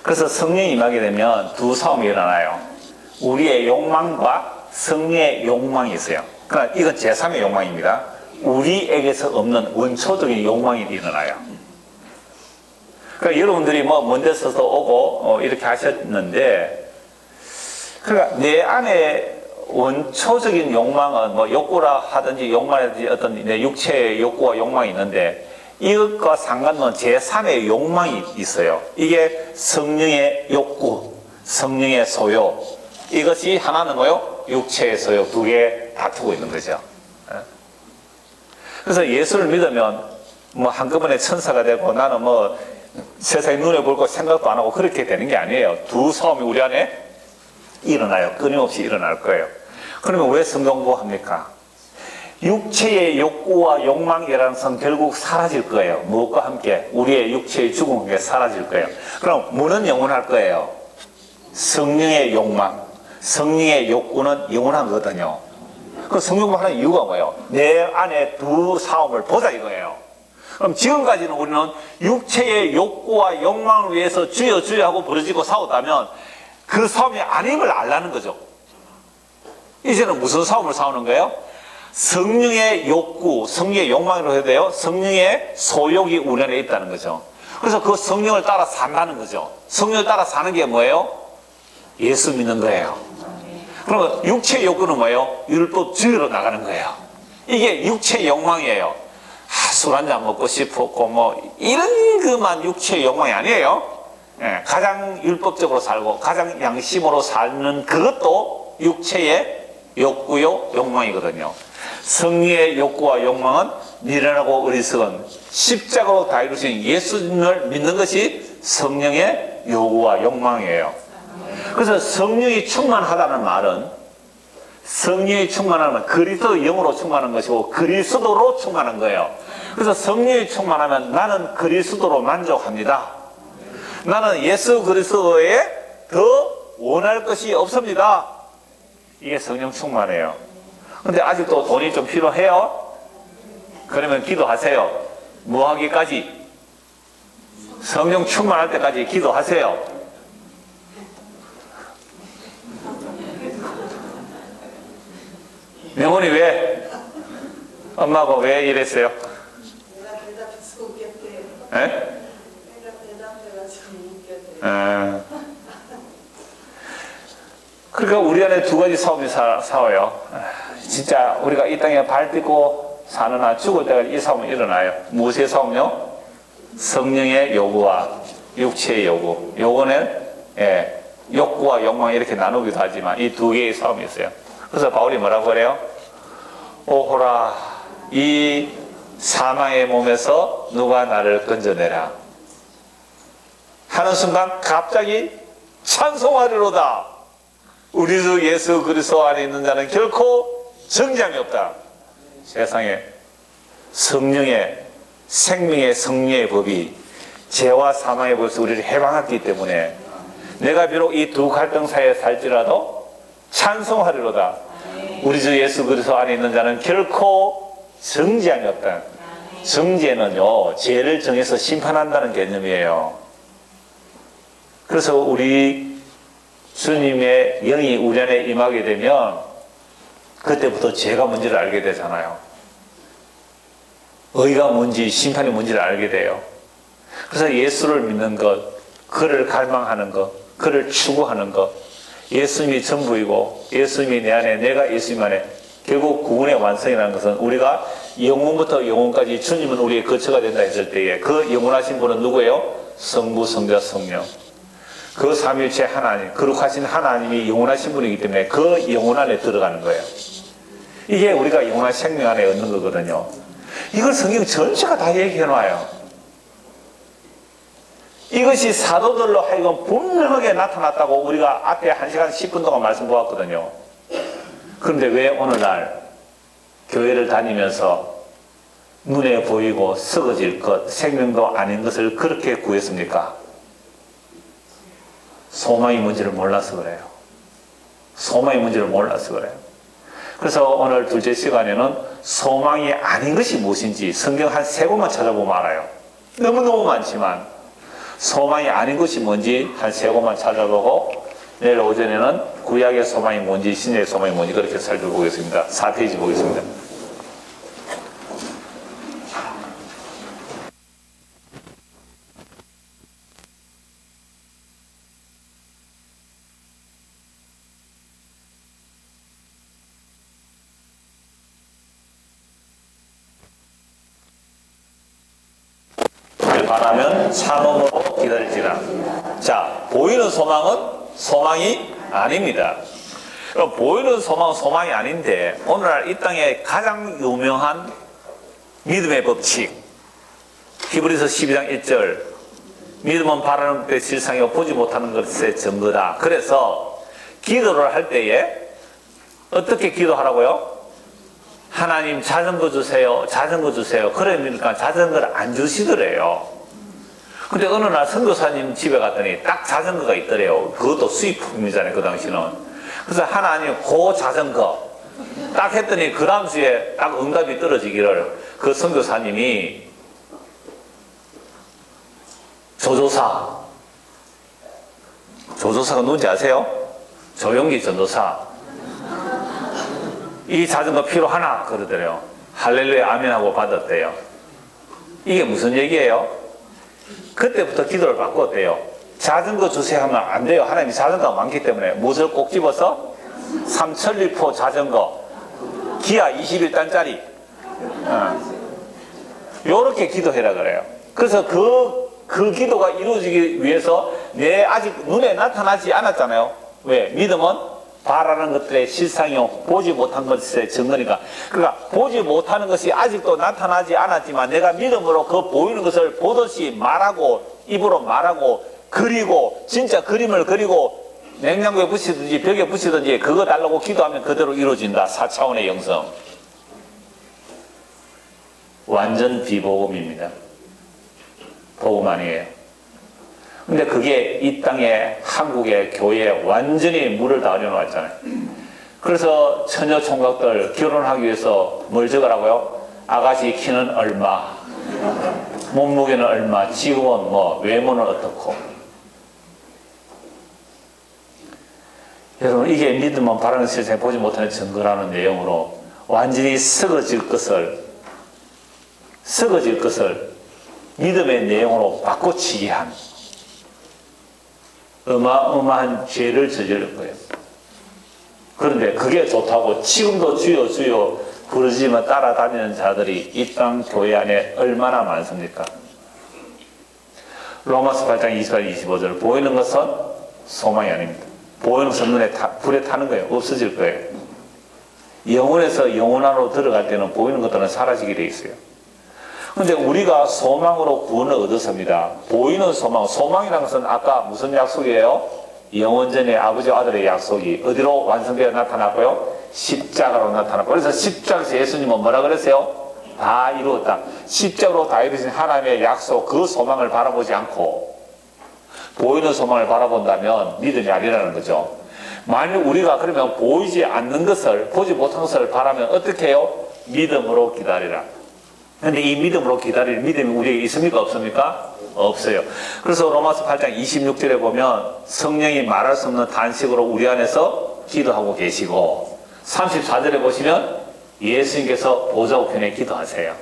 그래서 성령이 임하게 되면 두 싸움이 일어나요. 우리의 욕망과 성령의 욕망이 있어요. 그러니까 이건 제3의 욕망입니다. 우리에게서 없는 원초적인 욕망이 일어나요. 그러니까 여러분들이 뭐 먼 데서도 오고 이렇게 하셨는데, 그러니까 내 안에 원초적인 욕망은 뭐 욕구라 하든지 욕망이든지 어떤 내 육체의 욕구와 욕망이 있는데, 이것과 상관없는 제3의 욕망이 있어요. 이게 성령의 욕구, 성령의 소욕. 이것이 하나는 뭐요? 육체의 소욕. 두 개 다투고 있는 거죠. 그래서 예수를 믿으면 뭐 한꺼번에 천사가 되고 나는 뭐 세상에 눈에 볼 거 생각도 안 하고 그렇게 되는 게 아니에요. 두 싸움이 우리 안에 일어나요. 끊임없이 일어날 거예요. 그러면 왜 성경 공부합니까? 육체의 욕구와 욕망이라는 것은 결국 사라질 거예요. 무엇과 함께? 우리의 육체의 죽음과 함께 사라질 거예요. 그럼 뭐는 영원할 거예요? 성령의 욕망, 성령의 욕구는 영원한 거거든요. 그 성령 공부하는 이유가 뭐예요? 내 안에 두 싸움을 보자 이거예요. 그럼 지금까지는 우리는 육체의 욕구와 욕망을 위해서 주여 주여 하고 부르짖고 싸웠다면 그 싸움이 아님을 알라는 거죠. 이제는 무슨 싸움을 싸우는 거예요? 성령의 욕구, 성령의 욕망이라고 해야 돼요. 성령의 소욕이 우리 안에 있다는 거죠. 그래서 그 성령을 따라 산다는 거죠. 성령을 따라 사는 게 뭐예요? 예수 믿는 거예요. 그러면 육체의 욕구는 뭐예요? 율법주의로 나가는 거예요. 이게 육체의 욕망이에요. 술 한잔 먹고 싶었고 뭐 이런 그만 육체의 욕망이 아니에요. 예, 가장 율법적으로 살고 가장 양심으로 사는 그것도 육체의 욕구요 욕망이거든요. 성리의 욕구와 욕망은 미련하고 어리석은 십자가로 다 이루신 예수님을 믿는 것이 성령의 요구와 욕망이에요. 그래서 성령이 충만하다는 말은 성령이 충만하면 그리스도의 영으로 충만한 것이고 그리스도로 충만한 거예요. 그래서 성령이 충만하면 나는 그리스도로 만족합니다. 나는 예수 그리스도에 더 원할 것이 없습니다. 이게 성령 충만해요. 근데 아직도 돈이 좀 필요해요? 그러면 기도하세요. 뭐 하기까지? 성령 충만할 때까지 기도하세요. 명훈이 왜? 엄마가 왜 이랬어요? 내가 대답해서 웃겼대요. 에? 내가 대답해가지고 웃겼대요. 그러니까 우리 안에 두 가지 싸움이 싸워요. 진짜 우리가 이 땅에 발 딛고 사는 한 죽을 때까지 이 싸움이 일어나요. 무엇의 싸움요? 성령의 요구와 육체의 요구. 요거는 욕구와 욕망 이렇게 나누기도 하지만 이 두 개의 싸움이 있어요. 그래서 바울이 뭐라고 그래요? 오호라 이 사망의 몸에서 누가 나를 건져내라 하는 순간 갑자기 찬송하리로다. 우리 주 예수 그리스도 안에 있는 자는 결코 정죄함이 없다. 세상에 성령의 생명의 성령의 법이 죄와 사망의 법에서 우리를 해방했기 때문에 내가 비록 이 두 갈등 사이에 살지라도 찬송하리로다. 우리 주 예수 그리스도 안에 있는 자는 결코 정죄함이 없다. 정죄는요 죄를 정해서 심판한다는 개념이에요. 그래서 우리 주님의 영이 우리 안에 임하게 되면 그때부터 죄가 뭔지를 알게 되잖아요. 의가 뭔지 심판이 뭔지를 알게 돼요. 그래서 예수를 믿는 것, 그를 갈망하는 것, 그를 추구하는 것, 예수님이 전부이고 예수님이 내 안에 내가 예수님 안에 결국 구원의 완성이라는 것은 우리가 영혼부터 영혼까지 주님은 우리의 거처가 된다 했을 때에 그 영원하신 분은 누구예요? 성부, 성자, 성령. 그 삼위일체 하나님, 거룩하신 하나님이 영원하신 분이기 때문에 그 영혼 안에 들어가는 거예요. 이게 우리가 영원한 생명 안에 얻는 거거든요. 이걸 성경 전체가 다 얘기해 놔요. 이것이 사도들로 하여금 분명하게 나타났다고 우리가 앞에 1시간 10분 동안 말씀 보았거든요. 그런데 왜 오늘날 교회를 다니면서 눈에 보이고 썩어질 것, 생명도 아닌 것을 그렇게 구했습니까? 소망이 뭔지를 몰라서 그래요. 소망이 뭔지를 몰라서 그래요. 그래서 오늘 둘째 시간에는 소망이 아닌 것이 무엇인지 성경 한 3권만 찾아보면 알아요. 너무너무 많지만 소망이 아닌 것이 뭔지 한 3권만 찾아보고 내일 오전에는 구약의 소망이 뭔지 신약의 소망이 뭔지 그렇게 살펴보겠습니다. 4페이지 보겠습니다. 바라면 참음으로 기다릴지라. 자, 보이는 소망은 소망이 아닙니다. 그럼 보이는 소망은 소망이 아닌데 오늘날 이 땅에 가장 유명한 믿음의 법칙 히브리서 12장 1절 믿음은 바라는 것의 실상이고 보지 못하는 것의 증거다. 그래서 기도를 할 때에 어떻게 기도하라고요? 하나님 자전거 주세요. 자전거 주세요. 그러니까 자전거를 안 주시더래요. 근데 어느 날 선교사님 집에 갔더니 딱 자전거가 있더래요. 그것도 수입품이잖아요. 그 당시는. 그래서 하나님 그 자전거 딱 했더니 그 다음 주에 딱 응답이 떨어지기를 그 선교사님이 조조사가 누군지 아세요? 조용기 전도사. 이 자전거 필요하나? 그러더래요. 할렐루야 아멘하고 받았대요. 이게 무슨 얘기예요? 그때부터 기도를 바꿨대요. 자전거 주세요 하면 안 돼요. 하나님이 자전거가 많기 때문에 무엇을 꼭 집어서? 3000리포 자전거 기아 21단짜리 요렇게 기도해라 그래요. 그래서 그 기도가 이루어지기 위해서 내 아직 눈에 나타나지 않았잖아요. 왜? 믿음은 바라는 것들의 실상이요 보지 못한 것의 증거니까. 그러니까 보지 못하는 것이 아직도 나타나지 않았지만 내가 믿음으로 그 보이는 것을 보듯이 말하고 입으로 말하고 그리고 진짜 그림을 그리고 냉장고에 붙이든지 벽에 붙이든지 그거 달라고 기도하면 그대로 이루어진다. 4차원의 영성. 완전 비복음입니다. 복음 아니에요. 근데 그게 이 땅에 한국의 교회에 완전히 물을 다 얼려놓았잖아요. 그래서 처녀 총각들 결혼하기 위해서 뭘 적으라고요? 아가씨 키는 얼마, 몸무게는 얼마, 지금은 뭐 외모는 어떻고. 여러분 이게 믿음은 바라는 세상에 보지 못하는 증거라는 내용으로 완전히 썩어질 것을 믿음의 내용으로 바꿔치기 한 어마어마한 죄를 저지른 거예요. 그런데 그게 좋다고 지금도 주여 주여 부르지만 따라다니는 자들이 이 땅 교회 안에 얼마나 많습니까? 로마서 8장 24절 25절 보이는 것은 소망이 아닙니다. 보이는 것은 눈에 불에 타는 거예요. 없어질 거예요. 영혼에서 영혼 안으로 들어갈 때는 보이는 것들은 사라지게 돼 있어요. 근데 우리가 소망으로 구원을 얻었습니다. 보이는 소망, 소망이라는 것은 아까 무슨 약속이에요? 영원전에 아버지와 아들의 약속이 어디로 완성되어 나타났고요? 십자가로 나타났고. 그래서 십자가에서 예수님은 뭐라 그랬어요? 다 이루었다. 십자가로 다 이루신 하나님의 약속, 그 소망을 바라보지 않고 보이는 소망을 바라본다면 믿음이 아니라는 거죠. 만약 우리가 그러면 보이지 않는 것을, 보지 못한 것을 바라면 어떻게 해요? 믿음으로 기다리라. 근데 이 믿음으로 기다릴 믿음이 우리에게 있습니까? 없습니까? 없어요. 그래서 로마서 8장 26절에 보면 성령이 말할 수 없는 탄식으로 우리 안에서 기도하고 계시고 34절에 보시면 예수님께서 보좌 우편에 기도하세요.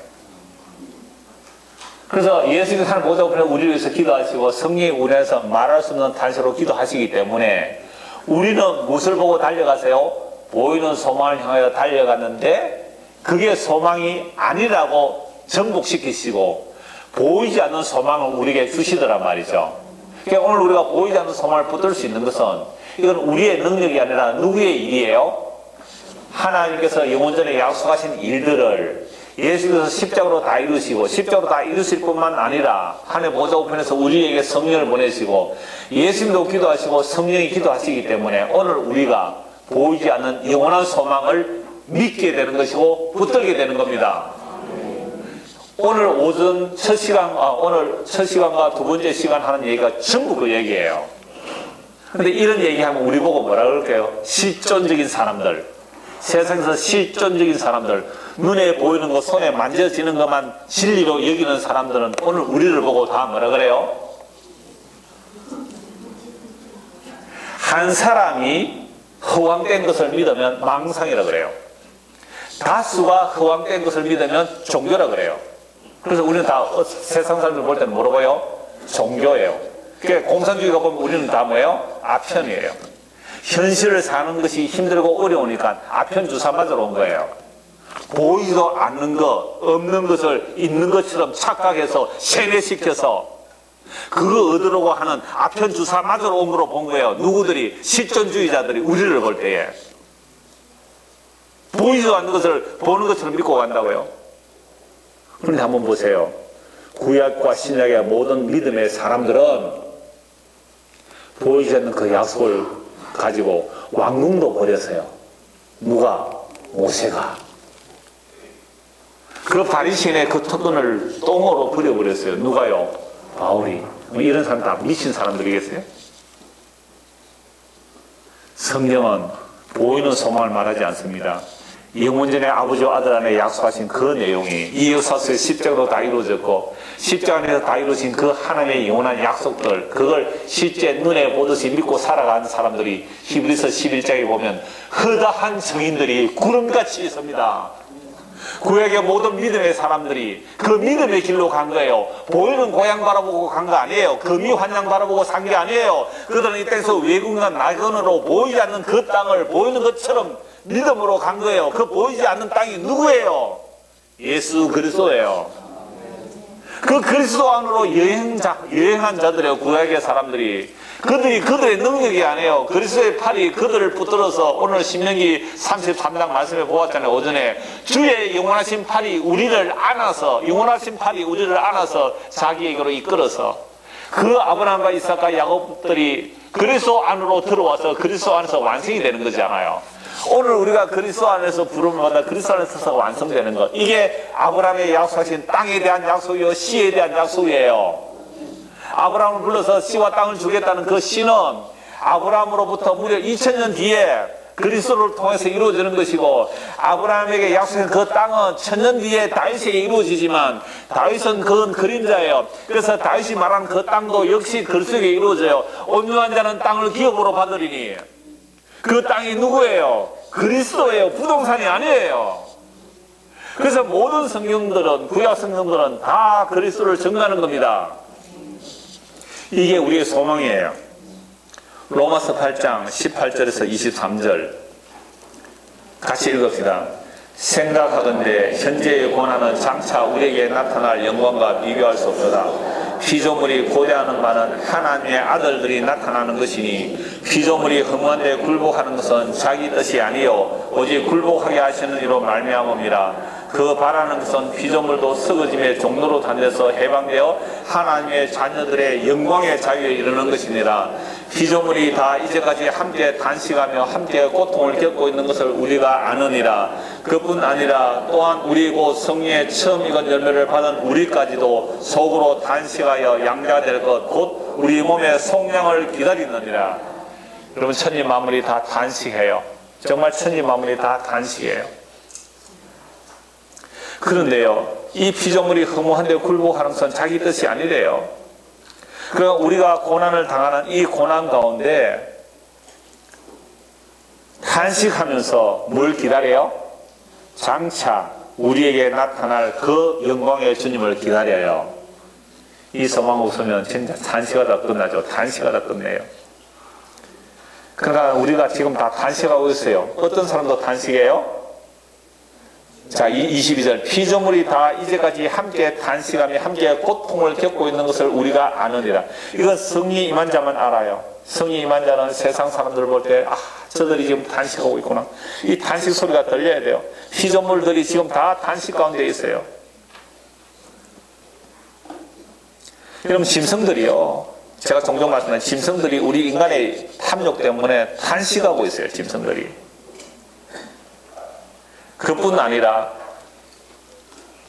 그래서 예수님께서 하는 보좌 우편에 우리를 위해서 기도하시고 성령이 우리 안에서 말할 수 없는 탄식으로 기도하시기 때문에 우리는 무엇을 보고 달려가세요? 보이는 소망을 향하여 달려갔는데 그게 소망이 아니라고 정복시키시고 보이지 않는 소망을 우리에게 주시더란 말이죠. 그러니까 오늘 우리가 보이지 않는 소망을 붙들 수 있는 것은 이건 우리의 능력이 아니라 누구의 일이에요? 하나님께서 영원전에 약속하신 일들을 예수께서 십자가로 다 이루시고 십자가로 다 이루실 뿐만 아니라 하나님의 보좌 우편에서 우리에게 성령을 보내시고 예수님도 기도하시고 성령이 기도하시기 때문에 오늘 우리가 보이지 않는 영원한 소망을 믿게 되는 것이고 붙들게 되는 겁니다. 오늘 오전 첫 시간과 두 번째 시간 하는 얘기가 전부 그 얘기예요. 근데 이런 얘기하면 우리 보고 뭐라 그럴까요? 실존적인 사람들, 세상에서 실존적인 사람들, 눈에 보이는 것, 손에 만져지는 것만 진리로 여기는 사람들은 오늘 우리를 보고 다 뭐라 그래요? 한 사람이 허황된 것을 믿으면 망상이라 그래요. 다수가 허황된 것을 믿으면 종교라 그래요. 그래서 우리는 다 세상 사람들 볼 때는 뭐라고요? 종교예요. 그러니까 공산주의가 보면 우리는 다 뭐예요? 아편이에요. 현실을 사는 것이 힘들고 어려우니까 아편 주사 맞으러 온 거예요. 보이지도 않는 것, 없는 것을 있는 것처럼 착각해서 세뇌시켜서 그거 얻으려고 하는 아편 주사 맞으러 온 거로 본 거예요. 누구들이? 실존주의자들이 우리를 볼 때에. 보이지도 않는 것을 보는 것처럼 믿고 간다고요. 그런데 한번 보세요. 구약과 신약의 모든 믿음의 사람들은 보이지 않는 그 약속을 가지고 왕궁도 버렸어요. 누가? 모세가. 그 바리새인의 그 토근을 똥으로 버려버렸어요. 누가요? 바울이. 이런 사람 다 미친 사람들이겠어요? 성경은 보이는 소망을 말하지 않습니다. 영원전에 아버지와 아들 안에 약속하신 그 내용이 이 역사 속에 십자가로 다 이루어졌고 십자가 안에서 다 이루어진 그 하나님의 영원한 약속들, 그걸 실제 눈에 보듯이 믿고 살아가는 사람들이 히브리서 11장에 보면 허다한 증인들이 구름같이 있습니다. 구약의 모든 믿음의 사람들이 그 믿음의 길로 간 거예요. 보이는 고향 바라보고 간 거 아니에요. 금이 환양 바라보고 산 게 아니에요. 그들은 이 땅에서 외국과 나그네로 보이지 않는 그 땅을 보이는 것처럼 믿음으로 간 거예요. 그 보이지 않는 땅이 누구예요? 예수 그리스도예요. 그 그리스도 안으로 여행한 자들의 구약의 사람들이 그들의 능력이 아니에요. 그리스도의 팔이 그들을 붙들어서 오늘 신명기 33장 말씀에 보았잖아요. 오전에 주의 영원하신 팔이 우리를 안아서 자기에게로 이끌어서 그 아브라함과 이삭과 야곱들이 그리스도 안으로 들어와서 그리스도 안에서 완성이 되는 거잖아요. 오늘 우리가 그리스도 안에서 부름마다 그리스도 안에서 완성되는 것, 이게 아브라함의 약속하신 땅에 대한 약속이요 씨에 대한 약속이에요. 아브라함을 불러서 씨와 땅을 주겠다는 그 씨는 아브라함으로부터 무려 2000년 뒤에 그리스도를 통해서 이루어지는 것이고, 아브라함에게 약속한 그 땅은 1000년 뒤에 다윗에게 이루어지지만 다윗은 그건 그림자예요. 그래서 다윗이 말한 그 땅도 역시 그리스도에게 이루어져요. 온유한 자는 땅을 기업으로 받으리니, 그 땅이 누구예요? 그리스도예요. 부동산이 아니에요. 그래서 모든 성경들은, 구약 성경들은 다 그리스도를 증거하는 겁니다. 이게 우리의 소망이에요. 로마서 8장 18절에서 23절 같이 읽읍시다. 생각하건대 현재의 고난은 장차 우리에게 나타날 영광과 비교할 수 없도다. 피조물이 고대하는 바는 하나님의 아들들이 나타나는 것이니, 피조물이 허무한데 굴복하는 것은 자기 뜻이 아니요 오직 굴복하게 하시는 이로 말미암음이라. 그 바라는 것은 피조물도 썩어짐의 종로로 단돼서 해방되어 하나님의 자녀들의 영광의 자유에 이르는 것이니라. 피조물이 다 이제까지 함께 단식하며 함께 고통을 겪고 있는 것을 우리가 아느니라. 그뿐 아니라 또한 우리 곧 성령의 처음 익은 열매를 받은 우리까지도 속으로 단식하여 양자가 될 것 곧 우리 몸의 속량을 기다리느니라. 여러분, 천지 만물이 다 단식해요. 정말 천지 만물이 다 단식해요. 그런데요, 이 피조물이 허무한데 굴복하는 것은 자기 뜻이 아니래요. 그러니까 우리가 고난을 당하는 이 고난 가운데 탄식하면서 뭘 기다려요? 장차 우리에게 나타날 그 영광의 주님을 기다려요. 이 소망 없으면 진짜 단식하다 끝나죠. 단식하다 끝내요. 그러니까 우리가 지금 다 단식하고 있어요. 어떤 사람도 단식해요? 자, 22절. 피조물이 다 이제까지 함께 단식하며 함께 고통을 겪고 있는 것을 우리가 아느니라. 이건 성령이 임한 자만 알아요. 성령이 임한 자는 세상 사람들을 볼 때, 저들이 지금 단식하고 있구나. 이 단식 소리가 들려야 돼요. 피조물들이 지금 다 단식 가운데 있어요. 그럼 짐승들이요, 제가 종종 말씀드린 짐승들이 우리 인간의 탐욕 때문에 단식하고 있어요. 짐승들이. 그뿐 아니라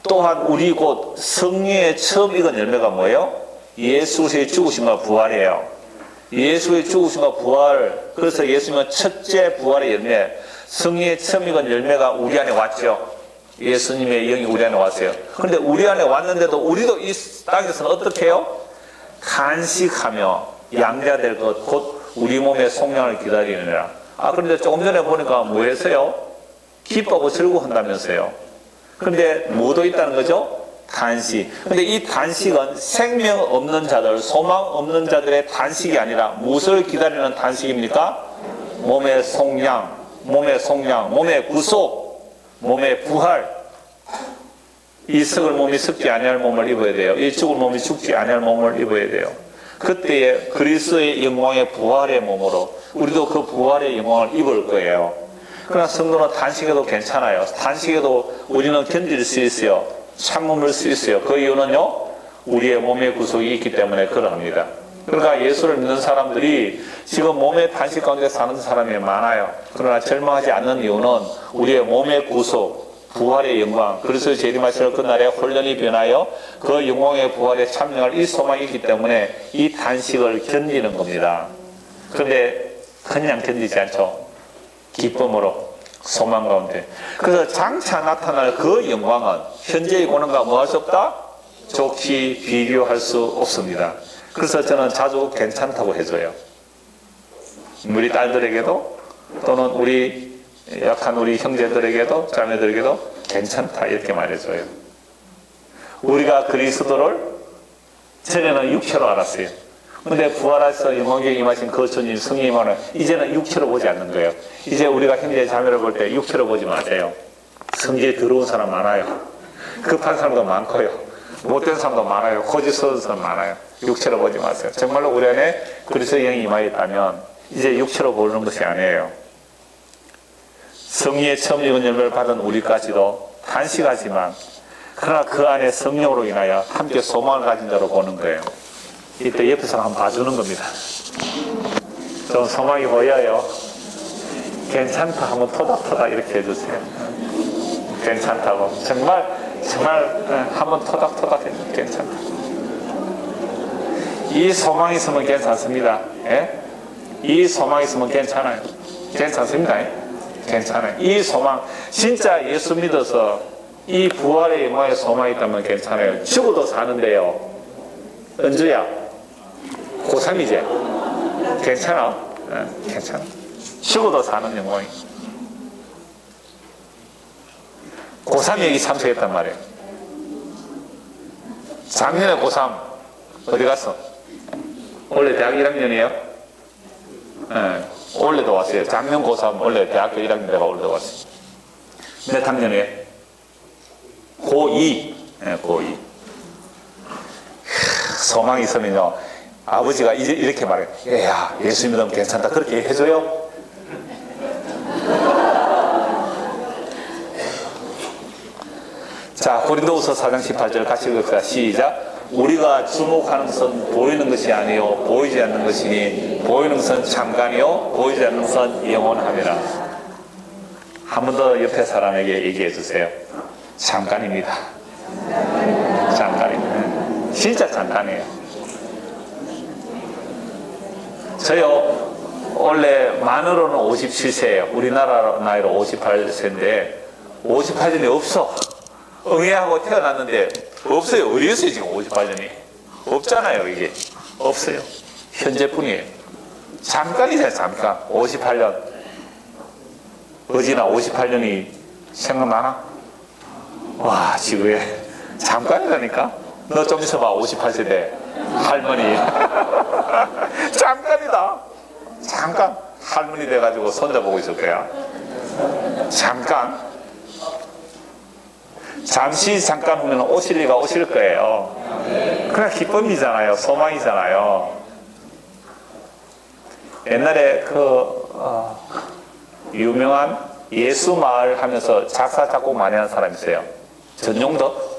또한 우리 곧 성령의 처음 익은 열매가 뭐예요? 예수의 죽으심과 부활이에요. 예수의 죽으심과 부활. 그래서 예수님은 첫째 부활의 열매, 성령의 처음 익은 열매가 우리 안에 왔죠. 예수님의 영이 우리 안에 왔어요. 그런데 우리 안에 왔는데도 우리도 이 땅에서는 어떻게 해요? 단식하며 양자될 것 곧 우리 몸의 속량을 기다리느라. 그런데 조금 전에 보니까 뭐 했어요? 기뻐하고 즐거워한다면서요. 그런데 뭐도 있다는 거죠? 단식. 근데 이 단식은 생명 없는 자들, 소망 없는 자들의 단식이 아니라 무엇을 기다리는 단식입니까? 몸의 속량, 몸의 구속, 몸의 부활. 이 썩을 몸이 썩지 아니할 몸을 입어야 돼요. 이 죽을 몸이 죽지 아니할 몸을 입어야 돼요. 그때에 그리스도의 영광의 부활의 몸으로 우리도 그 부활의 영광을 입을 거예요. 그러나 성도는 단식해도 괜찮아요. 단식해도 우리는 견딜 수 있어요. 참음을 수 있어요. 그 이유는요, 우리의 몸의 구속이 있기 때문에 그러합니다. 그러니까 예수를 믿는 사람들이 지금 몸의 단식 가운데 사는 사람이 많아요. 그러나 절망하지 않는 이유는 우리의 몸의 구속, 부활의 영광, 그리스도의 재림하실 그날에 혼련이 변하여 그 영광의 부활에 참여할 이 소망이 있기 때문에 이 단식을 견디는 겁니다. 그런데 그냥 견디지 않죠. 기쁨으로, 소망 가운데. 그래서 장차 나타날 그 영광은 현재의 고난과 뭐 할 수 없다? 좋게 비교할 수 없습니다. 그래서 저는 자주 괜찮다고 해줘요. 우리 딸들에게도 또는 우리 약한 우리 형제들에게도 자매들에게도 괜찮다 이렇게 말해줘요. 우리가 그리스도를 전에는 육체로 알았어요. 근데 부활해서 영광에 임하신 그 주님 성령님은 이제는 육체로 보지 않는 거예요. 이제 우리가 형제 자매를 볼 때 육체로 보지 마세요. 성지에 더러운 사람 많아요. 급한 사람도 많고요. 못된 사람도 많아요. 거짓 선서 많아요. 육체로 보지 마세요. 정말로 우리 안에 그리스도의 영이 임하여 있다면 이제 육체로 보는 것이 아니에요. 성령의 처음 익은 열매를 받은 우리까지도 단식하지만 그러나 그 안에 성령으로 인하여 함께 소망을 가진 자로 보는 거예요. 이때 옆에서 한번 봐주는 겁니다. 좀 소망이 보여요. 괜찮다 한번 토닥토닥 이렇게 해주세요. 괜찮다고. 정말 한번 토닥토닥 해주세요. 괜찮다. 이 소망이 있으면 괜찮습니다. 예? 이 소망이 있으면 괜찮아요. 괜찮습니다. 예? 괜찮아요. 이 소망, 진짜 예수 믿어서 이 부활의 영광의 소망이 있다면 괜찮아요. 죽어도 사는데요. 은주야, 고3이제 괜찮아? 네, 괜찮아. 죽어도 사는 영광이. 고3 얘기 참석했단 말이에요. 작년에 고3 어디 갔어? 원래 대학 1학년이에요? 네, 원래도 왔어요. 작년 고3 원래 대학교 1학년 내가 원래도 왔어요. 몇 학년이에요? 고2. 네, 고2. 소망이 있으면요, 아버지가 이제 이렇게 말해요. 야, 예수 믿으면 괜찮다. 그렇게 해줘요. 자, 고린도후서 4장 18절 같이 읽읍시다. 시작. 우리가 주목하는 것은 보이는 것이 아니요 보이지 않는 것이니 보이는 것은 잠깐이요 보이지 않는 것은 영원함이라. 한 번 더 옆에 사람에게 얘기해 주세요. 잠깐입니다. 잠깐입니다. 진짜 잠깐이에요. 저요 원래 만으로는 57세예요. 우리나라 나이로 58세인데 58년이 없어. 응애하고 태어났는데 없어요. 어디 있어요 지금 58년이? 없잖아요. 이게 없어요. 현재뿐이에요. 잠깐이잖아요. 잠깐. 58년 어지나 58년이 생각나나? 와, 지구에 잠깐이라니까. 너 좀 있어봐. 58세 돼 할머니. 잠깐이다. 잠깐 할머니 돼가지고 손자 보고 있을 거야. 잠깐. 잠시 잠깐 후면 오실 리가 오실 거예요. 그냥 기쁨이잖아요. 소망이잖아요. 옛날에 유명한 예수마을 하면서 작사 작곡 많이 하는 사람 있어요. 전용덕?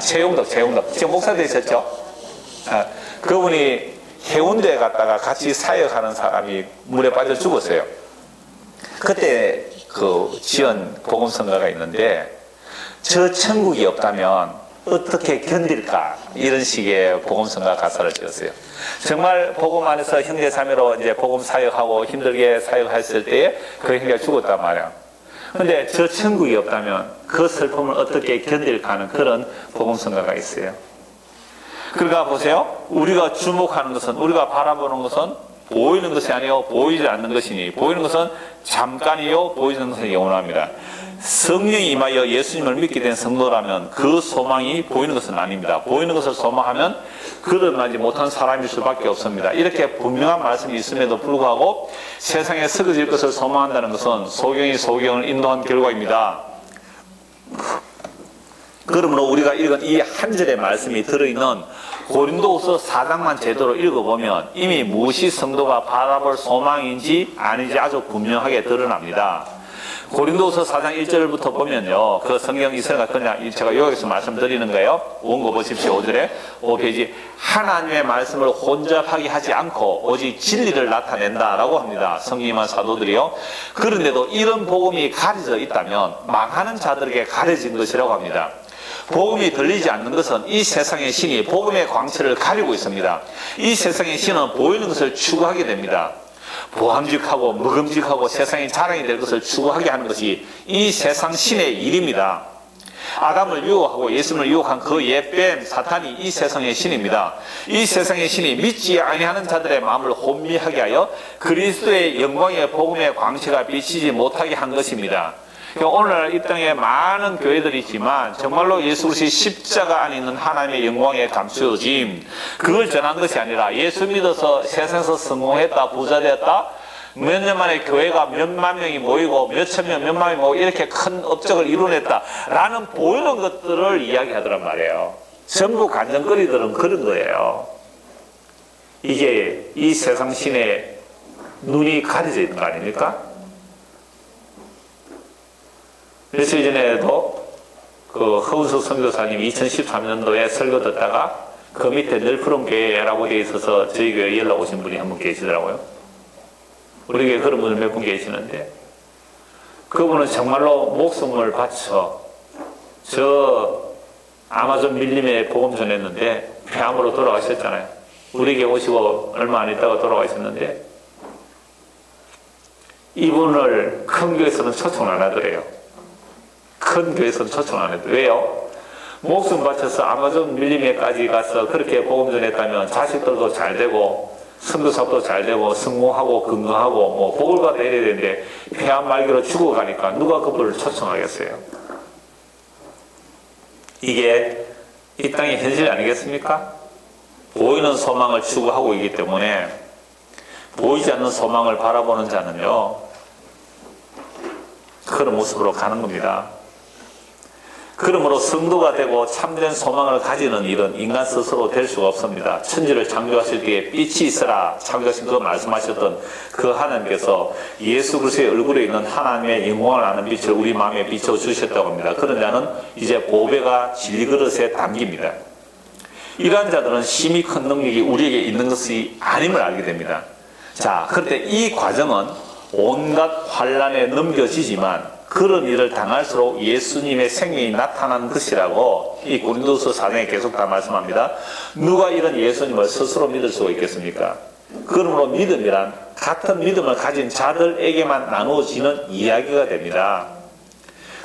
최용덕. 지금 목사 되셨죠? 그분이 해운대에 갔다가 같이 사역하는 사람이 물에 빠져 죽었어요. 그때 지은 복음성가가 있는데, 저 천국이 없다면 어떻게 견딜까? 이런 식의 복음성가 가사를 지었어요. 정말 복음 안에서 형제자매로 이제 복음 사역하고 힘들게 사역했을 때에 그 형제가 죽었단 말이야. 근데 저 천국이 없다면 그 슬픔을 어떻게 견딜까 하는 그런 복음성가가 있어요. 그러니까 보세요. 우리가 주목하는 것은, 우리가 바라보는 것은 보이는 것이 아니요 보이지 않는 것이니 보이는 것은 잠깐이요 보이지 않는 것은 영원합니다. 성령이 임하여 예수님을 믿게 된 성도라면 그 소망이 보이는 것은 아닙니다. 보이는 것을 소망하면 거듭나지 못한 사람일 수밖에 없습니다. 이렇게 분명한 말씀이 있음에도 불구하고 세상에 썩어질 것을 소망한다는 것은 소경이 소경을 인도한 결과입니다. 그러므로 우리가 읽은 이 한 절의 말씀이 들어있는 고린도후서 4장만 제대로 읽어보면 이미 무엇이 성도가 바라볼 소망인지 아닌지 아주 분명하게 드러납니다. 고린도후서 4장 1절부터 보면요, 그 성경 이스라엘 그냥 제가 여기서 말씀드리는 거예요. 원고 보십시오. 5절에 5페이지. 하나님의 말씀을 혼잡하게 하지 않고 오직 진리를 나타낸다라고 합니다. 성령님한 사도들이요. 그런데도 이런 복음이 가려져 있다면 망하는 자들에게 가려진 것이라고 합니다. 복음이 들리지 않는 것은 이 세상의 신이 복음의 광채를 가리고 있습니다. 이 세상의 신은 보이는 것을 추구하게 됩니다. 보함직하고 먹음직하고 세상의 자랑이 될 것을 추구하게 하는 것이 이 세상 신의 일입니다. 아담을 유혹하고 예수님을 유혹한 그 옛뱀 사탄이 이 세상의 신입니다. 이 세상의 신이 믿지 아니하는 자들의 마음을 혼미하게 하여 그리스도의 영광의 복음의 광채가 비치지 못하게 한 것입니다. 오늘 이 땅에 많은 교회들이 있지만 정말로 예수 그리스도의 십자가 안에 있는 하나님의 영광에 감추어짐, 그걸 전한 것이 아니라 예수 믿어서 세상에서 성공했다, 부자 되었다, 몇 년 만에 교회가 몇만 명이 모이고 몇천 명, 몇만 명이 모이고 이렇게 큰 업적을 이뤄냈다 라는 보이는 것들을 이야기하더란 말이에요. 전부 간증거리들은 그런 거예요. 이게 이 세상 신의 눈이 가려져 있는 거 아닙니까? 며칠 전에도 그 허은석 선교사님이 2013년도에 설교 듣다가 그 밑에 늘푸른 교회라고 되어 있어서 저희 교회에 연락 오신 분이 한 분 계시더라고요. 우리 교회 그런 분들 몇 분 계시는데 그분은 정말로 목숨을 바쳐 저 아마존 밀림에 복음 전했는데 폐암으로 돌아가셨잖아요. 우리 교회 오시고 얼마 안 있다가 돌아가셨는데 이분을 큰 교회에서는 초청 안 하더래요. 큰 교회에서는 초청 안 해도. 왜요? 목숨 바쳐서 아마존 밀림에까지 가서 그렇게 복음 전했다면 자식들도 잘 되고 선교사도 잘 되고 성공하고 건강하고 뭐 복을 받아 이래야 되는데 폐암 말기로 죽어가니까 누가 그분을 초청하겠어요? 이게 이 땅의 현실 아니겠습니까? 보이는 소망을 추구하고 있기 때문에 보이지 않는 소망을 바라보는 자는요 그런 모습으로 가는 겁니다. 그러므로 성도가 되고 참된 소망을 가지는 일은 인간 스스로 될 수가 없습니다. 천지를 창조하실 때에 빛이 있어라 창조하신 그 말씀하셨던 그 하나님께서 예수 그리스도의 얼굴에 있는 하나님의 영광을 아는 빛을 우리 마음에 비춰주셨다고 합니다. 그런 자는 이제 보배가 진리그릇에 담깁니다. 이러한 자들은 심히 큰 능력이 우리에게 있는 것이 아님을 알게 됩니다. 자, 그런데 이 과정은 온갖 환란에 넘겨지지만 그런 일을 당할수록 예수님의 생명이 나타나는 것이라고 이 고린도서 4장에 계속 다 말씀합니다. 누가 이런 예수님을 스스로 믿을 수가 있겠습니까? 그러므로 믿음이란 같은 믿음을 가진 자들에게만 나누어지는 이야기가 됩니다.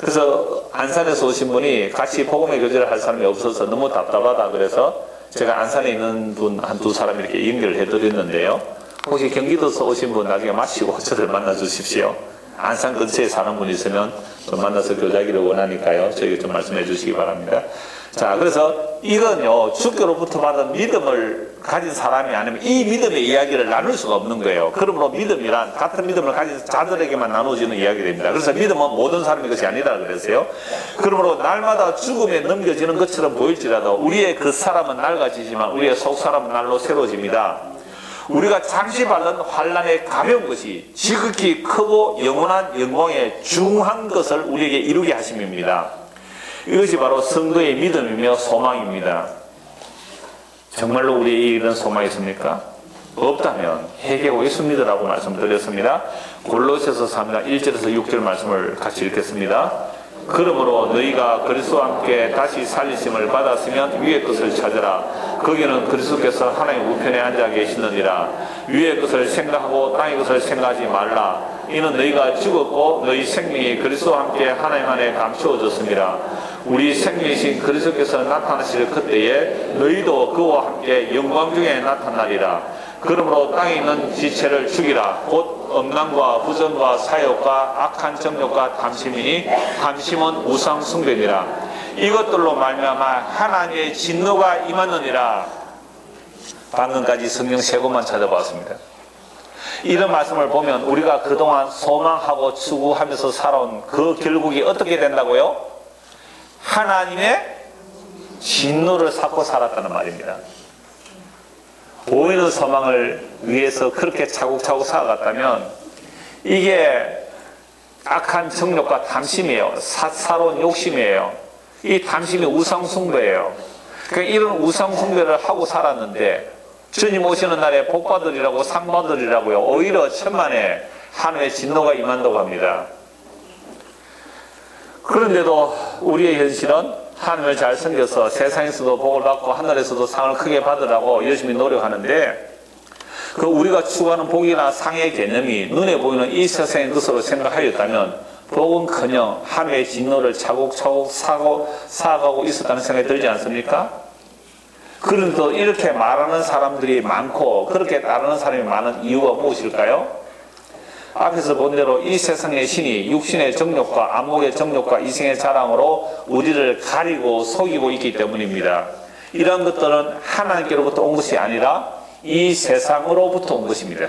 그래서 안산에서 오신 분이 같이 복음의 교제를 할 사람이 없어서 너무 답답하다 그래서 제가 안산에 있는 분 한 두 사람 이렇게 연결을 해드렸는데요. 혹시 경기도에서 오신 분 나중에 마치고 저를 만나 주십시오. 안산 근처에 사는 분이 있으면 좀 만나서 교제하기를 원하니까요. 저에게 좀 말씀해 주시기 바랍니다. 자, 그래서 이건요, 주께로부터 받은 믿음을 가진 사람이 아니면 이 믿음의 이야기를 나눌 수가 없는 거예요. 그러므로 믿음이란 같은 믿음을 가진 자들에게만 나누어지는 이야기 됩니다. 그래서 믿음은 모든 사람의 것이 아니라 그랬어요. 그러므로 날마다 죽음에 넘겨지는 것처럼 보일지라도 우리의 그 사람은 낡아지지만 우리의 속 사람은 날로 새로워집니다. 우리가 잠시 받는 환란의 가벼운 것이 지극히 크고 영원한 영광의 중한 것을 우리에게 이루게 하심입니다. 이것이 바로 성도의 믿음이며 소망입니다. 정말로 우리에게 이런 소망이 있습니까? 없다면 회개하고 예수 믿으라고 말씀드렸습니다. 골로새서 3장 1절에서 6절 말씀을 같이 읽겠습니다. 그러므로 너희가 그리스도와 함께 다시 살리심을 받았으면 위의 것을 찾으라. 거기는 그리스도께서 하나님 우편에 앉아 계시느니라. 위의 것을 생각하고 땅의 것을 생각하지 말라. 이는 너희가 죽었고 너희 생명이 그리스도와 함께 하나님 안에 감추어졌습니다. 우리 생명이신 그리스도께서 나타나실 그때에 너희도 그와 함께 영광 중에 나타나리라. 그러므로 땅에 있는 지체를 죽이라. 곧 음란과 부정과 사욕과 악한 정욕과 탐심이니 탐심은 우상 숭배니라. 이것들로 말미암아 하나님의 진노가 임하느니라. 방금까지 성경 세 곳만 찾아봤습니다. 이런 말씀을 보면 우리가 그동안 소망하고 추구하면서 살아온 그 결국이 어떻게 된다고요? 하나님의 진노를 샀고 살았다는 말입니다. 보이는 소망을 위해서 그렇게 차곡차곡 살아갔다면 이게 악한 정욕과 탐심이에요. 사사로운 욕심이에요. 이 탐심이 우상숭배예요. 그러니까 이런 우상숭배를 하고 살았는데 주님 오시는 날에 복받으리라고 상받으리라고요. 오히려 천만에 하나님의 진노가 임한다고 합니다. 그런데도 우리의 현실은 하나님을 잘 섬겨서 세상에서도 복을 받고 하늘에서도 상을 크게 받으라고 열심히 노력하는데 그 우리가 추구하는 복이나 상의 개념이 눈에 보이는 이 세상의 것으로 생각하였다면 복은커녕 하나님의 진노를 차곡차곡 쌓아가고 있었다는 생각이 들지 않습니까? 그런데도 이렇게 말하는 사람들이 많고 그렇게 따르는 사람이 많은 이유가 무엇일까요? 앞에서 본 대로 이 세상의 신이 육신의 정욕과 안목의 정욕과 이생의 자랑으로 우리를 가리고 속이고 있기 때문입니다. 이러한 것들은 하나님께로부터 온 것이 아니라 이 세상으로부터 온 것입니다.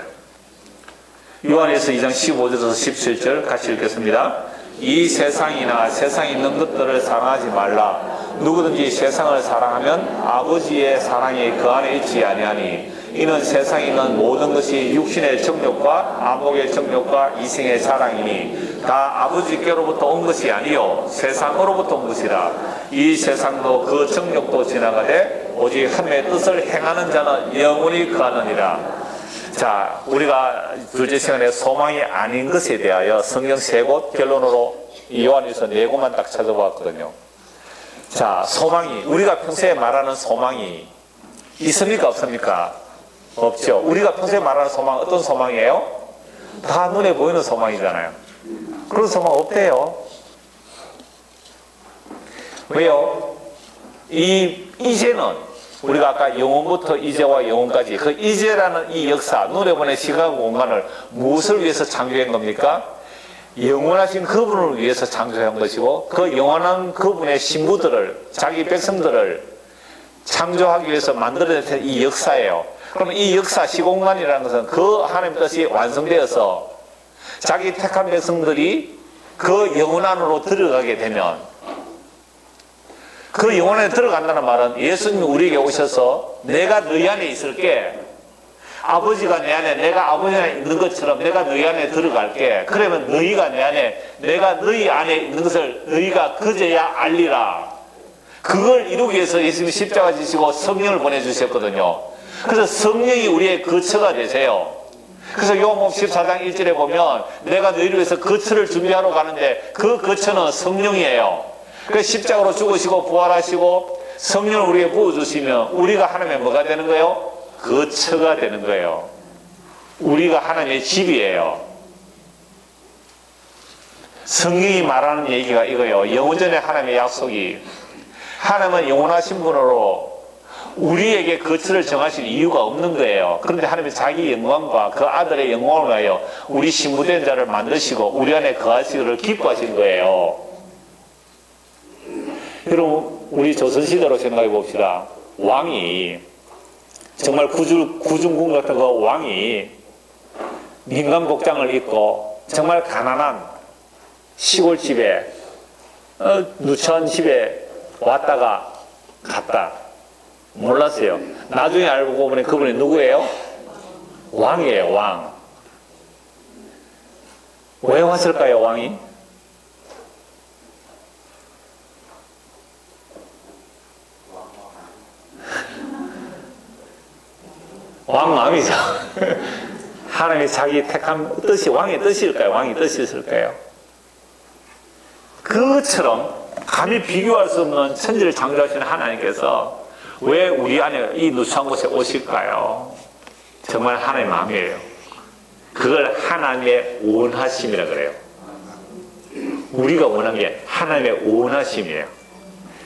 요한일서 2장 15절에서 17절 같이 읽겠습니다. 이 세상이나 세상에 있는 것들을 사랑하지 말라. 누구든지 세상을 사랑하면 아버지의 사랑이 그 안에 있지 아니하니 이는 세상에 있는 모든 것이 육신의 정욕과 안목의 정욕과 이생의 자랑이니 다 아버지께로부터 온 것이 아니요 세상으로부터 온 것이라. 이 세상도 그 정욕도 지나가되 오직 하나님의 뜻을 행하는 자는 영원히 거하느니라. 자, 우리가 둘째 시간에 소망이 아닌 것에 대하여 성경 3곳 결론으로 요한일서 4곳만 딱 찾아보았거든요. 자, 소망이, 우리가 평소에 말하는 소망이 있습니까 없습니까? 없죠. 우리가 평소에 말하는 소망 어떤 소망이에요? 다 눈에 보이는 소망이잖아요. 그런 소망 없대요. 왜요? 이제는 우리가 아까 영원부터 이제와 영원까지 그 이제라는 이 역사, 눈에 보이는 시간 공간을 무엇을 위해서 창조한 겁니까? 영원하신 그분을 위해서 창조한 것이고 그 영원한 그분의 신부들을, 자기 백성들을 창조하기 위해서 만들어낸 이 역사예요. 그럼 이 역사, 시공간이라는 것은 그 하나님 뜻이 완성되어서 자기 택한 백성들이 그 영원 안으로 들어가게 되면, 그 영원 안에 들어간다는 말은 예수님이 우리에게 오셔서 내가 너희 안에 있을게, 아버지가 내 안에, 내가 아버지 안에 있는 것처럼 내가 너희 안에 들어갈게. 그러면 너희가 내 안에, 내가 너희 안에 있는 것을 너희가 그제야 알리라. 그걸 이루기 위해서 예수님이 십자가 지시고 성령을 보내주셨거든요. 그래서 성령이 우리의 거처가 되세요. 그래서 요한복음 14장 1절에 보면 내가 너희를 위해서 거처를 준비하러 가는데 그 거처는 성령이에요. 그래서 십자가로 죽으시고 부활하시고 성령을 우리에게 부어주시면 우리가 하나님의 뭐가 되는 거예요? 거처가 되는 거예요. 우리가 하나님의 집이에요. 성경이 말하는 얘기가 이거예요. 영원전의 하나님의 약속이, 하나님은 영원하신 분으로 우리에게 거처를 정하실 이유가 없는 거예요. 그런데 하나님이 자기 영광과 그 아들의 영광을 위하여 우리 신부된 자를 만드시고 우리 안에 거하시기를 기뻐하신 거예요. 여러분, 우리 조선시대로 생각해 봅시다. 왕이, 정말 구중궁 같은 그 왕이 민간복장을 입고 정말 가난한 시골집에, 누추한 집에 왔다가 갔다. 몰랐어요. 나중에 알고 보면 그분이 누구예요? 왕이에요, 왕. 왜 왔을까요, 왕이? 왕마음이죠. 하나님이 자기 택한 뜻이 왕의 뜻일까요? 왕의 뜻이었을까요? 그것처럼 감히 비교할 수 없는 천지를 창조하시는 하나님께서 왜 우리 안에 이 누추한 곳에 오실까요? 정말 하나님의 마음이에요. 그걸 하나님의 원하심이라 그래요. 우리가 원한 게 하나님의 원하심이에요.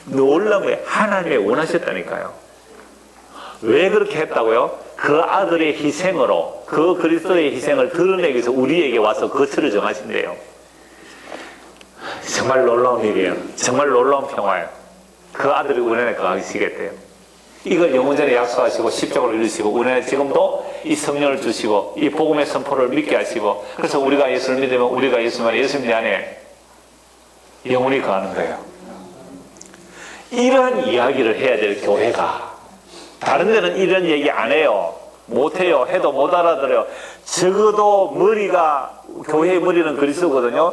놀라운 게 하나님의 원하셨다니까요. 왜 그렇게 했다고요? 그 아들의 희생으로, 그 그리스도의 희생을 드러내기 위해서 우리에게 와서 거처를 정하신대요. 정말 놀라운 일이에요. 정말 놀라운 평화예요. 그 아들이 우리 안에 거하시겠대요. 이걸 영원전에 약속하시고 십자가로 이루시고 우리 안에 지금도 이 성령을 주시고 이 복음의 선포를 믿게 하시고, 그래서 우리가 예수를 믿으면 우리가 예수만 예수님 안에 영원히 거하는 거예요. 이런 이야기를 해야 될 교회가, 다른 데는 이런 얘기 안 해요. 못 해요. 해도 못 알아들어요. 적어도 머리가, 교회의 머리는 그리스도거든요.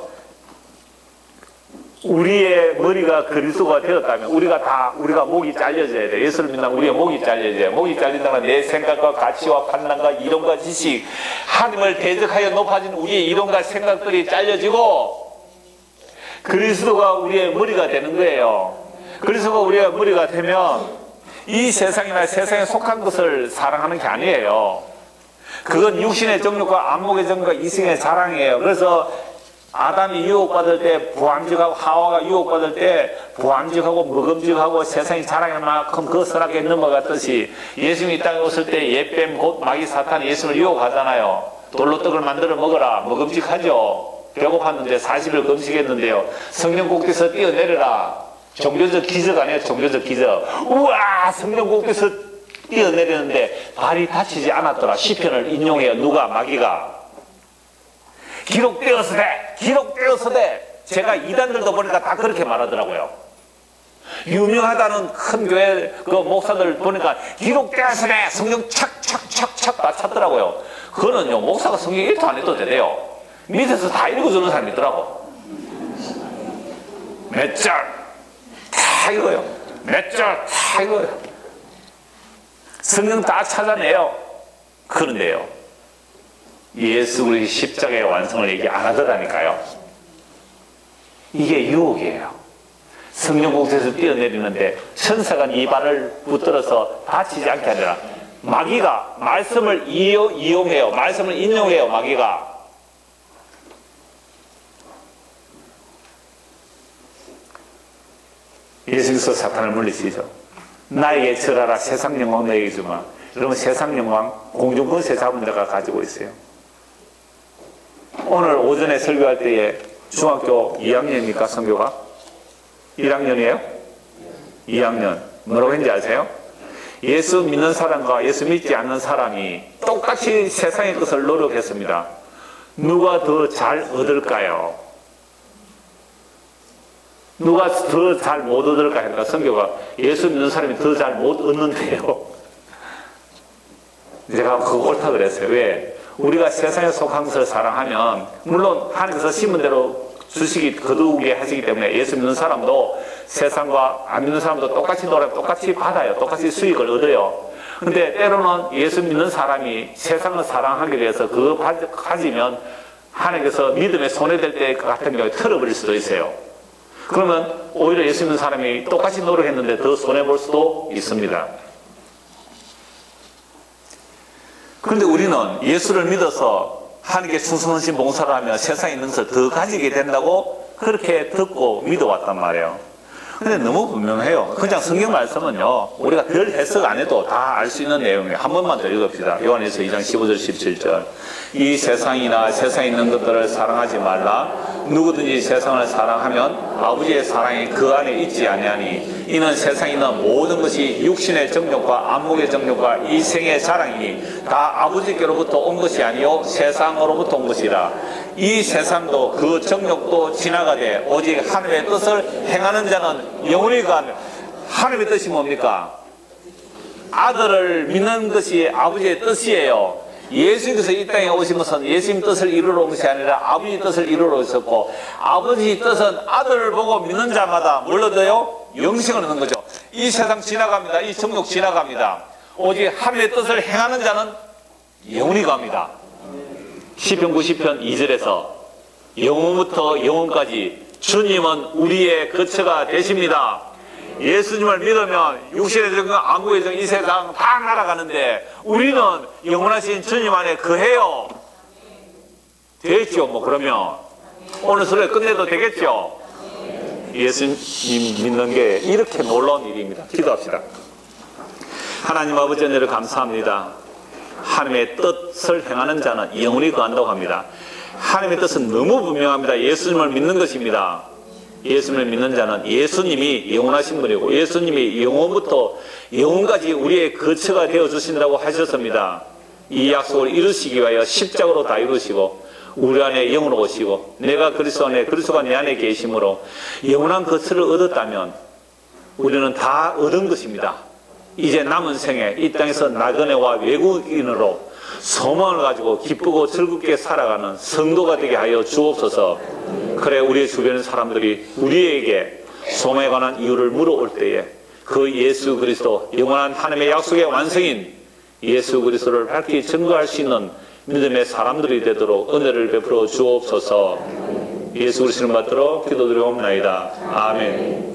우리의 머리가 그리스도가 되었다면 우리가 목이 잘려져야 돼요. 예수를 믿는 우리의 목이 잘려져야 돼요. 목이 잘린다는 내 생각과 가치와 판단과 이론과 지식, 하나님을 대적하여 높아진 우리의 이론과 생각들이 잘려지고 그리스도가 우리의 머리가 되는 거예요. 그리스도가 우리의 머리가 되면 이 세상이나 세상에 속한 것을 사랑하는 게 아니에요. 그건 육신의 정욕과 안목의 정욕과 이성의 자랑이에요. 그래서 아담이 유혹받을 때 부함직하고 하와가 유혹받을 때 부함직하고 먹음직하고 세상이 자랑할 만큼 그 선악에 넘어갔듯이 예수님이 이 땅에 오실 때 옛뱀 곧 마귀 사탄이 예수님을 유혹하잖아요. 돌로 떡을 만들어 먹어라. 먹음직하죠. 배고팠는데 40일 금식했는데요. 성령 꼭대기에서 뛰어내려라. 종교적 기적 아니에요. 종교적 기적. 우와, 성령 꼭대기에서 뛰어내리는데 발이 다치지 않았더라. 시편을 인용해요. 누가? 마귀가. 기록되었으되 제가 이단들도 보니까 다 그렇게 말하더라고요. 유명하다는 큰 교회 그 목사들 보니까 기록되었으네 성경 착착착착 다 찾더라고요. 그거는요 목사가 성경 1도 안 해도 되대요. 밑에서 다 읽어주는 사람이 있더라고. 몇 절 다 읽어요. 몇 절 다 읽어요. 성경 다 찾아내요. 그런데요 예수 그리스도의 십자가의 완성을 얘기 안 하더라니까요. 이게 유혹이에요. 성령 공세에서 뛰어내리는데 천사가 네 발을 붙들어서 다치지 않게 하더라. 마귀가 말씀을 이용해요. 말씀을 인용해요. 마귀가. 예수께서 사탄을 물리치죠. 나에게 절하라. 세상 영광 너에게 주마. 여러분 세상 영광 공중 권세 잡은 자가 가지고 있어요. 오늘 오전에 설교할 때에 중학교 2학년입니까? 선교가? 1학년이에요? 2학년. 뭐라고 했는지 아세요? 예수 믿는 사람과 예수 믿지 않는 사람이 똑같이 세상의 것을 노력했습니다. 누가 더 잘 얻을까요? 누가 더 잘 못 얻을까 하니까 선교가 예수 믿는 사람이 더 잘 못 얻는데요. 제가 그거 옳다 그랬어요. 왜? 우리가 세상에 속한 것을 사랑하면 물론 하나님께서 심은 대로 주식이 거두게 하시기 때문에 예수 믿는 사람도 세상과 안 믿는 사람도 똑같이 놀아면 똑같이 받아요. 똑같이 수익을 얻어요. 근데 때로는 예수 믿는 사람이 세상을 사랑하기 위해서 그거 가지면 하나님께서 믿음에 손해될 때 같은 경우에 털어버릴 수도 있어요. 그러면 오히려 예수 믿는 사람이 똑같이 노력했는데 더 손해볼 수도 있습니다. 그런데 우리는 예수를 믿어서 하나님께 충성하신 봉사를 하며 세상에 있는 것을 더 가지게 된다고 그렇게 듣고 믿어왔단 말이에요. 근데 너무 분명해요. 그냥 성경 말씀은요 우리가 별 해석 안 해도 다 알 수 있는 내용이에요. 한 번만 더 읽읍시다. 요한일서 2장 15절 17절. 이 세상이나 세상에 있는 것들을 사랑하지 말라. 누구든지 세상을 사랑하면 아버지의 사랑이 그 안에 있지 아니하니 이는 세상에 있는 모든 것이 육신의 정욕과 안목의 정욕과 이 생의 자랑이니 다 아버지께로부터 온 것이 아니요 세상으로부터 온 것이라. 이 세상도 그 정욕도 지나가되 오직 하나님의 뜻을 행하는 자는 영원히 간. 하나님의 뜻이 뭡니까? 아들을 믿는 것이 아버지의 뜻이에요. 예수께서 이 땅에 오신 것은 예수님 뜻을 이루러 온 것이 아니라 아버지 뜻을 이루러 오셨고 아버지 뜻은 아들을 보고 믿는 자마다 뭘 얻어요? 영생을 얻는 거죠. 이 세상 지나갑니다. 이 정욕 지나갑니다. 오직 하나님의 뜻을 행하는 자는 영원히 갑니다. 시편 90편 2절에서 영원부터 영원까지 주님은 우리의 거처가 되십니다. 예수님을 믿으면 육신의 정욕, 안목의 정욕, 이 세상 다 날아가는데 우리는 영원하신 주님 안에 거해요. 되겠죠? 뭐 그러면 오늘 설교 끝내도 되겠죠? 예수님 믿는 게 이렇게 놀라운 일입니다. 기도합시다. 하나님 아버지 은혜를 감사합니다. 하나님의 뜻을 행하는 자는 영원히 거한다고 합니다. 하나님의 뜻은 너무 분명합니다. 예수님을 믿는 것입니다. 예수님을 믿는 자는 예수님이 영원하신 분이고 예수님이 영원부터 영원까지 우리의 거처가 되어주신다고 하셨습니다. 이 약속을 이루시기 위하여 십자가로 다 이루시고 우리 안에 영으로 오시고 내가 그리스도 안에 그리스도가 내 안에 계심으로 영원한 거처를 얻었다면 우리는 다 얻은 것입니다. 이제 남은 생에 이 땅에서 나그네와 외국인으로 소망을 가지고 기쁘고 즐겁게 살아가는 성도가 되게 하여 주옵소서. 그래 우리의 주변 사람들이 우리에게 소망에 관한 이유를 물어올 때에 그 예수 그리스도 영원한 하나님의 약속의 완성인 예수 그리스도를 밝히 증거할 수 있는 믿음의 사람들이 되도록 은혜를 베풀어 주옵소서. 예수 그리스도를 받들어 기도드리옵나이다. 아멘.